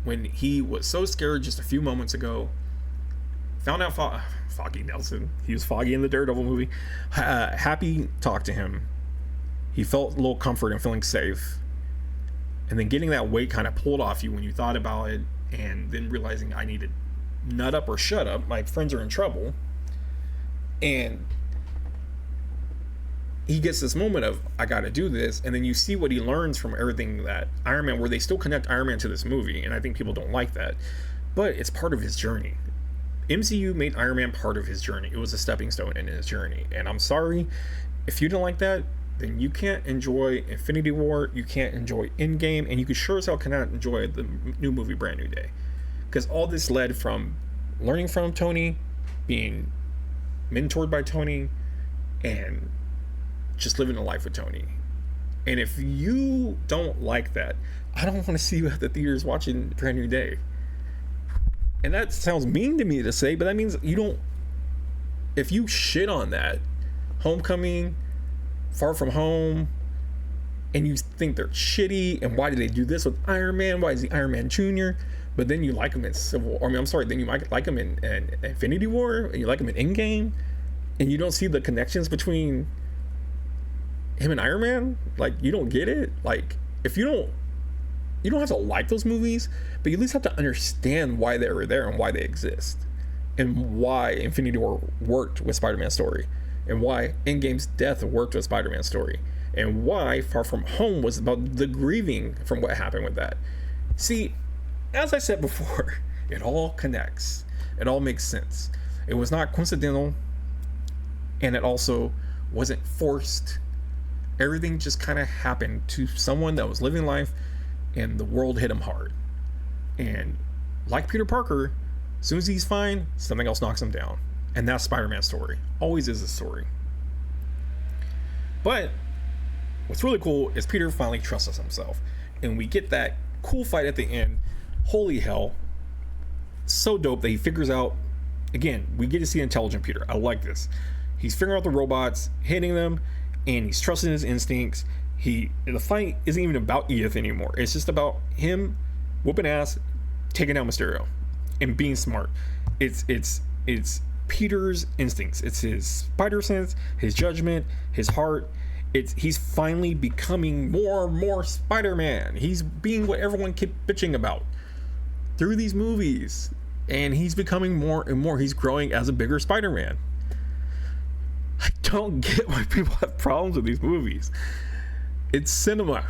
When he was so scared just a few moments ago, found out Foggy Nelson, he was Foggy in the Daredevil movie, Happy talked to him. He felt a little comfort and feeling safe. And then getting that weight kind of pulled off you when you thought about it, and then realizing I need to nut up or shut up. My friends are in trouble. And he gets this moment of, I gotta do this, and then you see what he learns from everything that Iron Man, where they still connect Iron Man to this movie, and I think people don't like that, but it's part of his journey. MCU made Iron Man part of his journey. It was a stepping stone in his journey, and I'm sorry if you don't like that. Then you can't enjoy Infinity War, you can't enjoy Endgame, and you could sure as hell cannot enjoy the new movie Brand New Day, because all this led from learning from Tony, being mentored by Tony, and just living a life with Tony. And if you don't like that, I don't want to see you at the theaters watching Brand New Day. And that sounds mean to me to say, but that means you don't. If you shit on that, Homecoming, Far From Home, and you think they're shitty, and why did they do this with Iron Man? Why is he Iron Man Jr.? But then you like him in then you might like him in Infinity War, and you like him in Endgame, and you don't see the connections between him and Iron Man. Like, you don't get it. Like, if you don't have to like those movies, but you at least have to understand why they were there and why they exist, and why Infinity War worked with Spider-Man's story, and why Endgame's death worked with Spider-Man's story, and why Far From Home was about the grieving from what happened with that. See, as I said before, it all connects. It all makes sense. It was not coincidental, and it also wasn't forced. Everything just kind of happened to someone that was living life, and the world hit him hard. And like Peter Parker, as soon as he's fine, something else knocks him down. And that's Spider-Man's story. Always is a story. But what's really cool is Peter finally trusts himself. And we get that cool fight at the end. Holy hell. So dope that he figures out, again, we get to see intelligent Peter. I like this. He's figuring out the robots, hitting them, and he's trusting his instincts. The fight isn't even about Edith anymore. It's just about him whooping ass, taking out Mysterio, and being smart. It's Peter's instincts. It's his spider sense, his judgment, his heart. He's finally becoming more and more Spider-Man. He's being what everyone kept bitching about through these movies, and he's becoming more and more. He's growing as a bigger Spider-Man. I don't get why people have problems with these movies. It's cinema.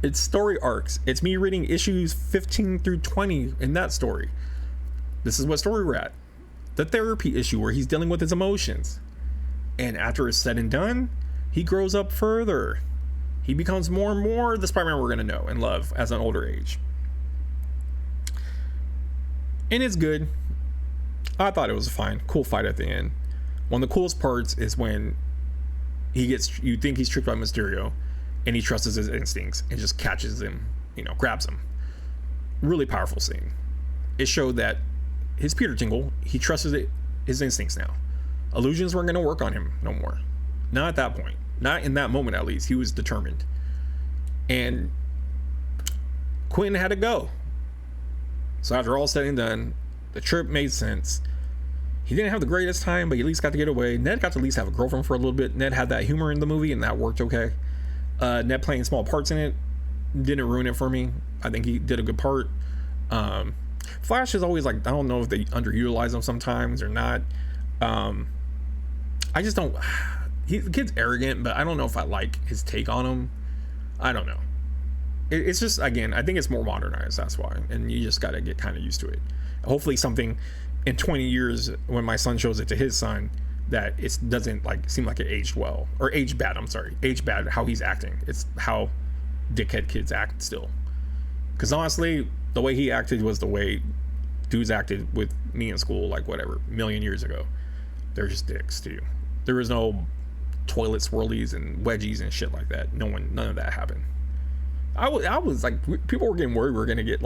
It's story arcs. It's me reading issues 15 through 20 in that story. This is what story we're at. The therapy issue where he's dealing with his emotions. And after it's said and done, he grows up further. He becomes more and more the Spider-Man we're going to know and love as an older age. And it's good. I thought it was a fine, cool fight at the end. One of the coolest parts is when you think he's tricked by Mysterio, and he trusts his instincts and just catches him, grabs him. Really powerful scene. It showed that his Peter Tingle, he trusted his instincts now. Illusions weren't going to work on him no more. Not at that point. Not in that moment, at least. He was determined. And Quinn had to go. So after all said and done, the trip made sense. He didn't have the greatest time, but he at least got to get away. Ned got to at least have a girlfriend for a little bit. Ned had that humor in the movie, and that worked okay. Ned playing small parts in it didn't ruin it for me. I think he did a good part. Flash is always like, I don't know if they underutilize him sometimes or not. I just don't. The kid's arrogant, but I don't know if I like his take on him. I don't know. It's just, again, I think it's more modernized. That's why, and you just got to get kind of used to it. Hopefully, something in 20 years when my son shows it to his son, that it doesn't seem like it aged well or aged bad. I'm sorry, aged bad. How he's acting. It's how dickhead kids act still. Because honestly, the way he acted was the way dudes acted with me in school, a million years ago. They're just dicks to you. There was no toilet swirlies and wedgies and shit like that. None of that happened. I was like, people were getting worried we were gonna get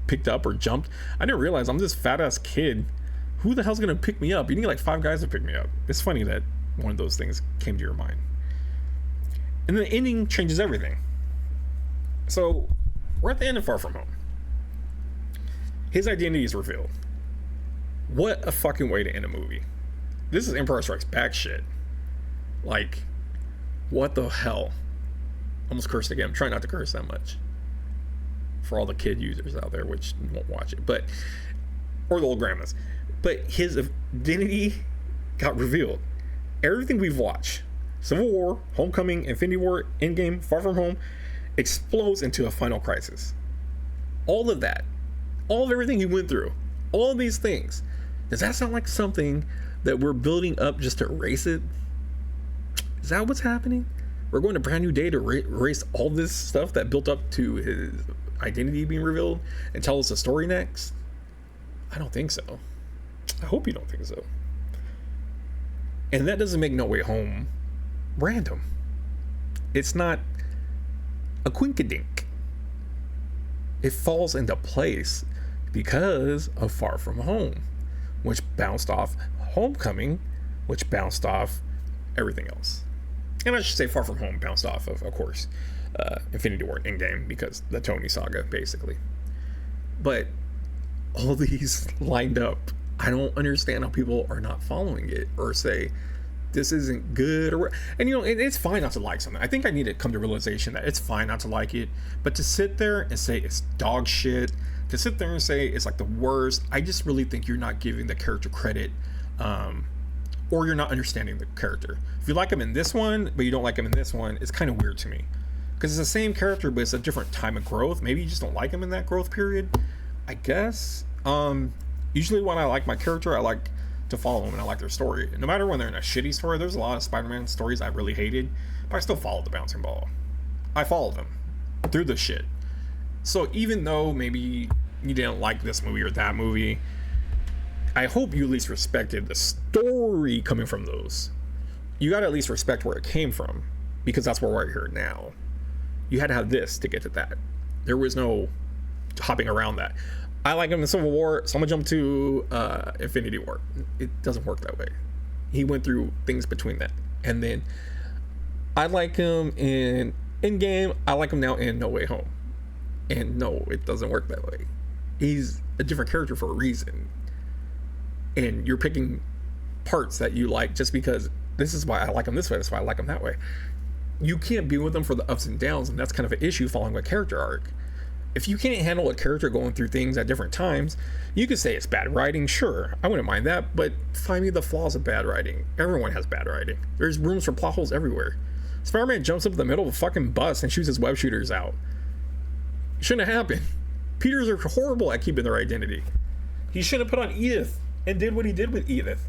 picked up or jumped. I didn't realize I'm this fat ass kid. Who the hell's gonna pick me up? You need 5 guys to pick me up. It's funny that one of those things came to your mind. And the ending changes everything. So we're at the end of Far From Home. His identity is revealed. What a fucking way to end a movie. This is Empire Strikes Back shit. What the hell? Almost cursed again. I'm trying not to curse that much. for all the kid users out there, which won't watch it, but or the old grandmas. But his identity got revealed. Everything we've watched, Civil War, Homecoming, Infinity War, Endgame, Far From Home, explodes into a final crisis. All of that, all of everything he went through, all of these things, does that sound like something that we're building up just to erase it? Is that what's happening? We're going to Brand New Day to erase all this stuff that built up to his identity being revealed and tell us a story next? I don't think so. I hope you don't think so. And that doesn't make No Way Home random. It's not a quinkadink. It falls into place because of Far From Home, which bounced off Homecoming, which bounced off everything else. And I should say Far From Home bounced off of course, Infinity War and Endgame, because the Tony saga, basically. But all these lined up, I don't understand how people are not following it or say this isn't good, or and you know, it's fine not to like something. I think I need to come to realization that it's fine not to like it, but to sit there and say it's dog shit, to sit there and say it's like the worst, I just really think you're not giving the character credit, or you're not understanding the character. If you like him in this one but you don't like him in this one, it's kind of weird to me, because it's the same character but it's a different time of growth. Maybe you just don't like him in that growth period, I guess. Usually when I like my character, I like to follow them and I like their story. No matter when they're in a shitty story, there's a lot of Spider-Man stories I really hated, but I still followed the bouncing ball. I followed them through the shit. So even though maybe you didn't like this movie or that movie, I hope you at least respected the story coming from those. You gotta at least respect where it came from, because that's where we're here now. You had to have this to get to that. There was no hopping around that. I like him in Civil War, so I'm gonna jump to Infinity War. It doesn't work that way. He went through things between that. And then I like him in Endgame. I like him now in No Way Home. And no, it doesn't work that way. He's a different character for a reason. And you're picking parts that you like just because this is why I like him this way, that's why I like him that way. You can't be with him for the ups and downs, and that's kind of an issue following a character arc. If you can't handle a character going through things at different times, you could say it's bad writing, sure, I wouldn't mind that, but find me the flaws of bad writing. Everyone has bad writing. There's rooms for plot holes everywhere. Spider-Man jumps up in the middle of a fucking bus and shoots his web shooters out. It shouldn't have happened. Peters are horrible at keeping their identity. He should have put on Edith and did what he did with Edith.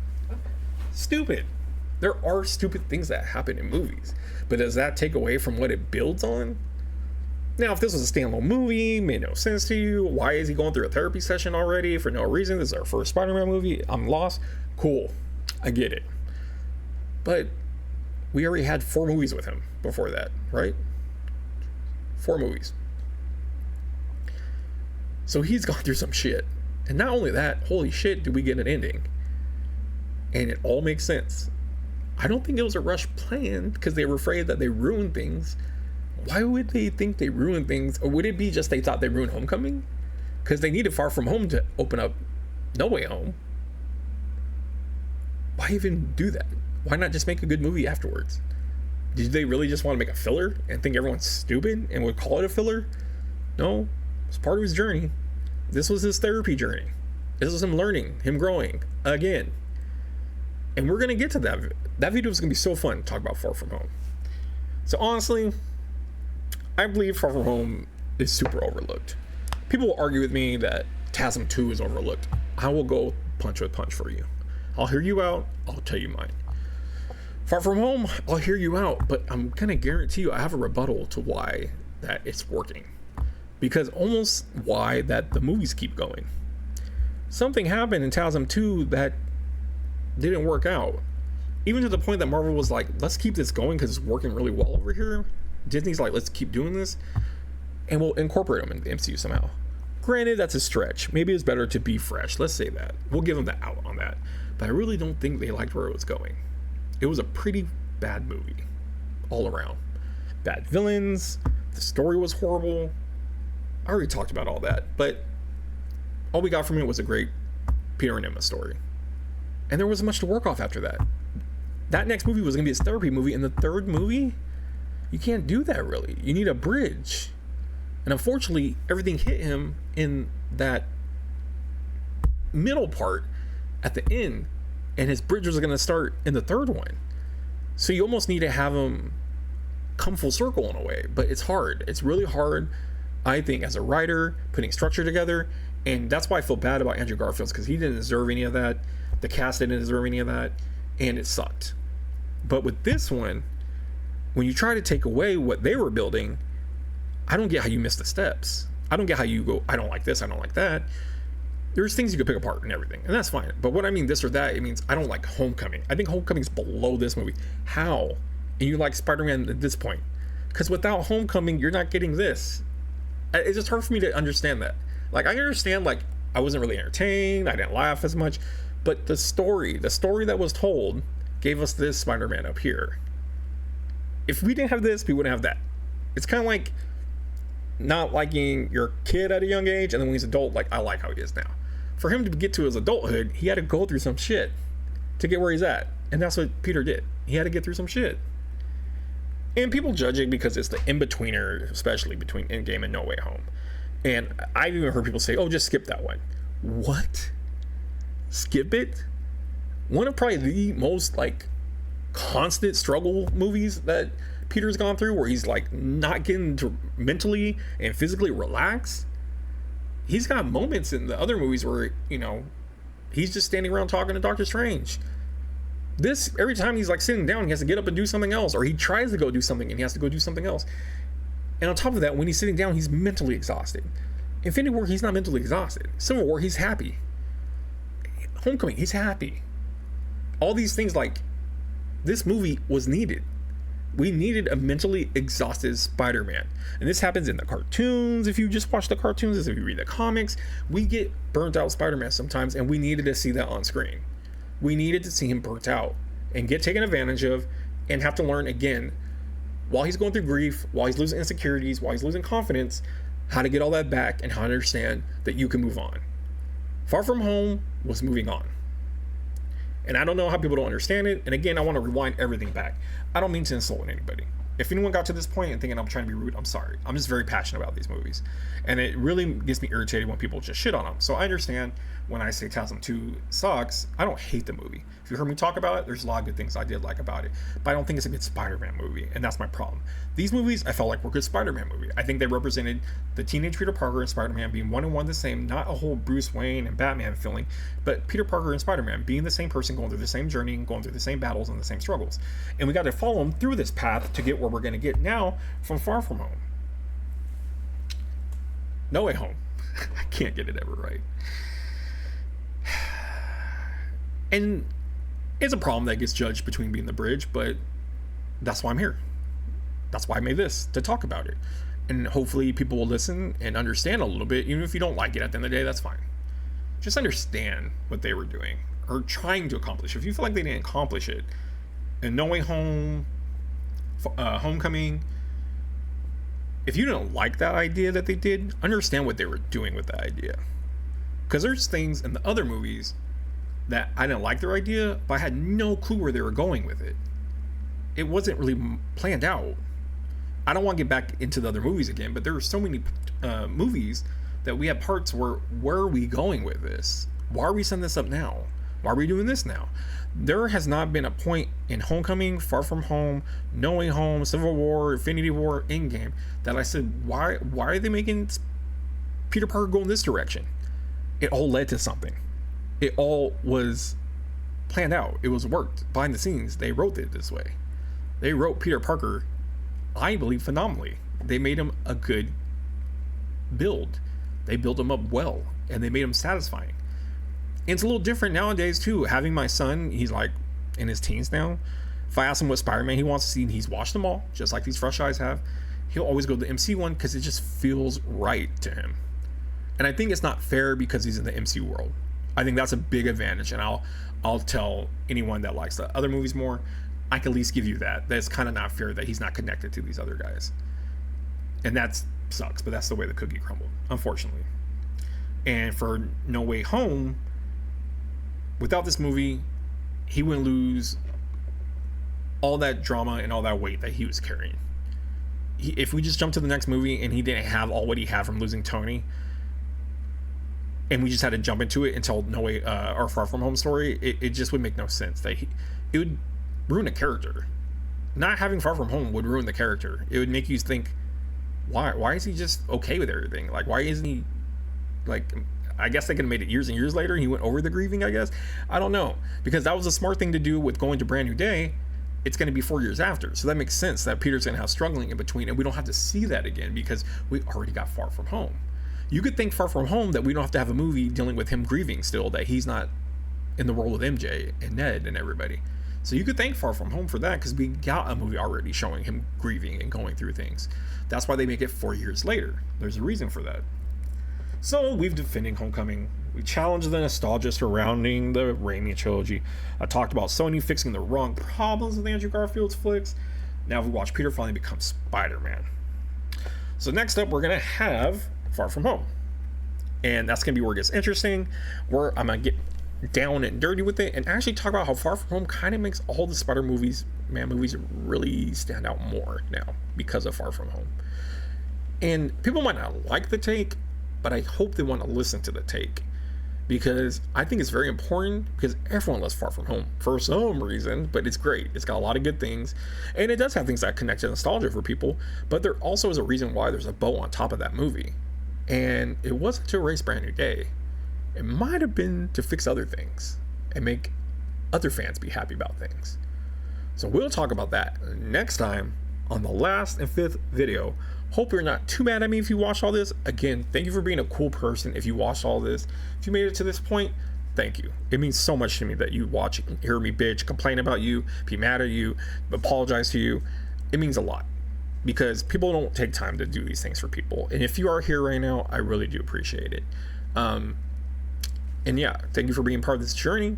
Stupid. There are stupid things that happen in movies, but does that take away from what it builds on? Now, if this was a standalone movie, made no sense to you, why is he going through a therapy session already for no reason? This is our first Spider-Man movie, I'm lost. Cool, I get it. But we already had 4 movies with him before that, right? 4 movies. So he's gone through some shit. And not only that, holy shit, did we get an ending. And it all makes sense. I don't think it was a rush plan because they were afraid that they ruined things. Why would they think they ruined things? Or would it be just they thought they ruined Homecoming? Because they needed Far From Home to open up No Way Home. Why even do that? Why not just make a good movie afterwards? Did they really just want to make a filler and think everyone's stupid and would call it a filler? No, it's part of his journey. This was his therapy journey. This was him learning, him growing again. And we're going to get to that. That video is going to be so fun to talk about Far From Home. So honestly, I believe Far From Home is super overlooked. People will argue with me that TASM 2 is overlooked. I will go punch with punch for you. I'll hear you out. I'll tell you mine. Far From Home, I'll hear you out, but I'm going to guarantee you I have a rebuttal to why that it's working. Because almost why that the movies keep going. Something happened in TASM 2 that didn't work out. Even to the point that Marvel was like, let's keep this going because it's working really well over here. Disney's like, let's keep doing this and we'll incorporate them in the MCU somehow. Granted, that's a stretch. Maybe it's better to be fresh. Let's say that. We'll give them the out on that. But I really don't think they liked where it was going. It was a pretty bad movie all around. Bad villains. The story was horrible. I already talked about all that, but all we got from it was a great Peter and Emma story. And there wasn't much to work off after that. That next movie was going to be his therapy movie, and the third movie, you can't do that really. You need a bridge. And unfortunately, everything hit him in that middle part at the end, and his bridge was going to start in the third one. So you almost need to have him come full circle in a way, but it's hard. It's really hard, I think, as a writer, putting structure together. And that's why I feel bad about Andrew Garfield's, because he didn't deserve any of that. The cast didn't deserve any of that, and it sucked. But with this one, when you try to take away what they were building, I don't get how you miss the steps. I don't get how you go, I don't like this, I don't like that. There's things you could pick apart and everything, and that's fine. But what I mean, this or that, it means I don't like Homecoming. I think Homecoming's below this movie. How? And you like Spider-Man at this point? Because without Homecoming, you're not getting this. It's just hard for me to understand that. Like, I understand, like, I wasn't really entertained, I didn't laugh as much, but the story that was told gave us this Spider-Man up here. If we didn't have this, we wouldn't have that. It's kind of like not liking your kid at a young age, and then when he's adult, like, I like how he is now. For him to get to his adulthood, he had to go through some shit to get where he's at. And that's what Peter did. He had to get through some shit. And people judge it because it's the in-betweener, especially between Endgame and No Way Home. And I've even heard people say, oh, just skip that one. What? Skip it? One of probably the most, like, constant struggle movies that Peter's gone through, where he's, like, not getting to mentally and physically relax. He's got moments in the other movies where, you know, he's just standing around talking to Doctor Strange. This, every time he's like sitting down, he has to get up and do something else, or he tries to go do something and he has to go do something else. And on top of that, when he's sitting down, he's mentally exhausted. Infinity War, he's not mentally exhausted. Civil War, he's happy. Homecoming, he's happy. All these things, like, this movie was needed. We needed a mentally exhausted Spider-Man. And this happens in the cartoons. If you just watch the cartoons, if you read the comics, we get burnt out Spider-Man sometimes, and we needed to see that on screen. We needed to see him burnt out and get taken advantage of and have to learn again, while he's going through grief, while he's losing insecurities, while he's losing confidence, how to get all that back and how to understand that you can move on. Far From Home was moving on. And I don't know how people don't understand it. And again, I want to rewind everything back. I don't mean to insult anybody. If anyone got to this point and thinking I'm trying to be rude, I'm sorry. I'm just very passionate about these movies. And it really gets me irritated when people just shit on them. So I understand when I say TASM 2 sucks, I don't hate the movie. If you heard me talk about it, there's a lot of good things I did like about it. But I don't think it's a good Spider-Man movie, and that's my problem. These movies, I felt like were good Spider-Man movie. I think they represented the teenage Peter Parker and Spider-Man being one and one the same, not a whole Bruce Wayne and Batman feeling, but Peter Parker and Spider-Man being the same person, going through the same journey, going through the same battles and the same struggles. And we got to follow them through this path to get where we're going to get now from Far From Home. No Way Home. I can't get it ever right. And it's a problem that gets judged between being the bridge, but that's why I'm here. That's why I made this, to talk about it. And hopefully people will listen and understand a little bit, even if you don't like it at the end of the day, that's fine. Just understand what they were doing or trying to accomplish. If you feel like they didn't accomplish it, and No Way Home, Homecoming, if you don't like that idea that they did, understand what they were doing with that idea. Because there's things in the other movies that I didn't like their idea, but I had no clue where they were going with it. It wasn't really planned out. I don't want to get back into the other movies again, but there were so many movies that we had parts where are we going with this? Why are we setting this up now? Why are we doing this now? There has not been a point in Homecoming, Far From Home, No Way Home, Civil War, Infinity War, Endgame that I said, why are they making Peter Parker go in this direction? It all led to something. It all was planned out. It was worked behind the scenes. They wrote it this way. They wrote Peter Parker, I believe, phenomenally. They made him a good build. They built him up well, and they made him satisfying. And it's a little different nowadays too. Having my son, he's like in his teens now. If I ask him what Spider-Man he wants to see, he's watched them all, just like these fresh eyes have. He'll always go to the MCU one because it just feels right to him. And I think it's not fair because he's in the MCU world. I think that's a big advantage, and I'll tell anyone that likes the other movies more, I can at least give you that. That's kind of not fair that he's not connected to these other guys. And that sucks, but that's the way the cookie crumbled, unfortunately. And for No Way Home, without this movie, he wouldn't lose all that drama and all that weight that he was carrying. if we just jump to the next movie and he didn't have all what he had from losing Tony, and we just had to jump into it until No Way or Far From Home story, it just would make no sense. That it would ruin a character. Not having Far From Home would ruin the character. It would make you think, why is he just okay with everything? Like, why isn't he, like, I guess they could have made it years and years later and he went over the grieving, I guess. I don't know. Because that was a smart thing to do with going to Brand New Day. It's going to be 4 years after. So that makes sense that Peter's going to have struggling in between, and we don't have to see that again because we already got Far From Home. You could think Far From Home that we don't have to have a movie dealing with him grieving still, that he's not in the world with MJ and Ned and everybody. So you could thank Far From Home for that because we got a movie already showing him grieving and going through things. That's why they make it 4 years later. There's a reason for that. So we've defending Homecoming. We challenged the nostalgia surrounding the Raimi trilogy. I talked about Sony fixing the wrong problems with Andrew Garfield's flicks. Now we watch Peter finally become Spider-Man. So next up, we're going to have Far From Home. And that's going to be where it gets interesting, where I'm going to get down and dirty with it and actually talk about how Far From Home kind of makes all the Spider-Man movies really stand out more now because of Far From Home. And people might not like the take, but I hope they want to listen to the take, because I think it's very important, because everyone loves Far From Home for some reason, but it's great. It's got a lot of good things, and it does have things that connect to nostalgia for people, but there also is a reason why there's a bow on top of that movie. And it wasn't to erase Brand New Day. It might have been to fix other things and make other fans be happy about things. So we'll talk about that next time on the last and fifth video. Hope you're not too mad at me if you watched all this. Again, thank you for being a cool person if you watched all this. If you made it to this point, thank you. It means so much to me that you watch, hear me bitch, complain about you, be mad at you, apologize to you. It means a lot, because people don't take time to do these things for people. And if you are here right now, I really do appreciate it. And yeah, thank you for being part of this journey.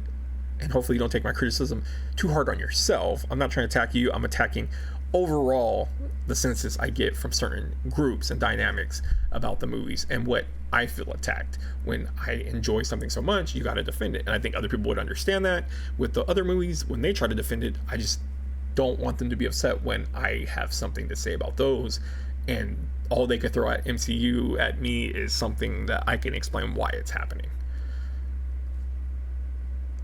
And hopefully you don't take my criticism too hard on yourself. I'm not trying to attack you. I'm attacking overall the senses I get from certain groups and dynamics about the movies and what I feel attacked. When I enjoy something so much, you got to defend it. And I think other people would understand that. With the other movies, when they try to defend it, I just don't want them to be upset when I have something to say about those, and all they could throw at MCU at me is something that I can explain why it's happening.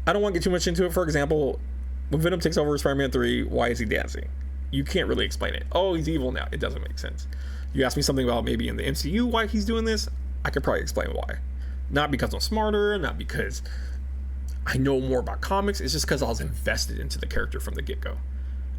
I don't want to get too much into it. For example, when Venom takes over Spider-Man 3, why is he dancing? You can't really explain it. Oh, he's evil now. It doesn't make sense. You ask me something about maybe in the MCU why he's doing this, I could probably explain why. Not because I'm smarter, not because I know more about comics. It's just because I was invested into the character from the get-go.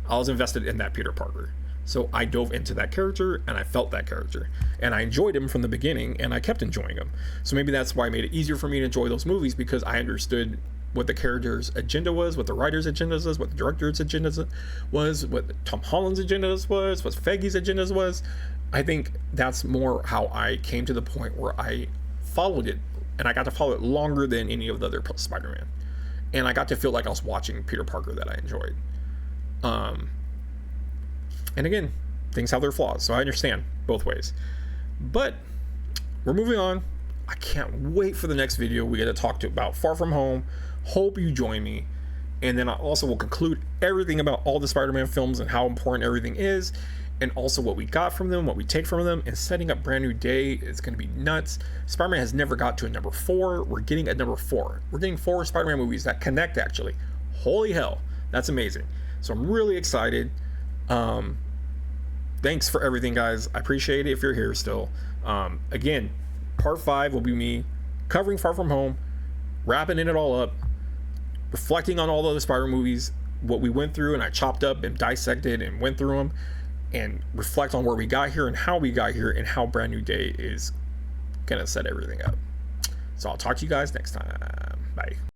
I was invested in that Peter Parker. So I dove into that character and I felt that character. And I enjoyed him from the beginning and I kept enjoying him. So maybe that's why it made it easier for me to enjoy those movies, because I understood what the character's agenda was, what the writer's agenda was, what the director's agenda was, what Tom Holland's agenda was, what Feige's agenda was. I think that's more how I came to the point where I followed it, and I got to follow it longer than any of the other Spider-Man. And I got to feel like I was watching Peter Parker that I enjoyed. And again, things have their flaws, so I understand both ways. But we're moving on. I can't wait for the next video. We get to talk about Far From Home. Hope you join me. And then I also will conclude everything about all the Spider-Man films and how important everything is, and also what we got from them, what we take from them, and setting up Brand New Day is going to be nuts. Spider-Man has never got to a number 4. We're getting a number 4. We're getting 4 Spider-Man movies that connect, actually. Holy hell. That's amazing. So I'm really excited. Thanks for everything, guys. I appreciate it if you're here still. Again, part 5 will be me covering Far From Home, wrapping it all up, reflecting on all the other Spider movies, what we went through, and I chopped up and dissected and went through them, and reflect on where we got here and how we got here and how Brand New Day is gonna set everything up. So I'll talk to you guys next time. Bye.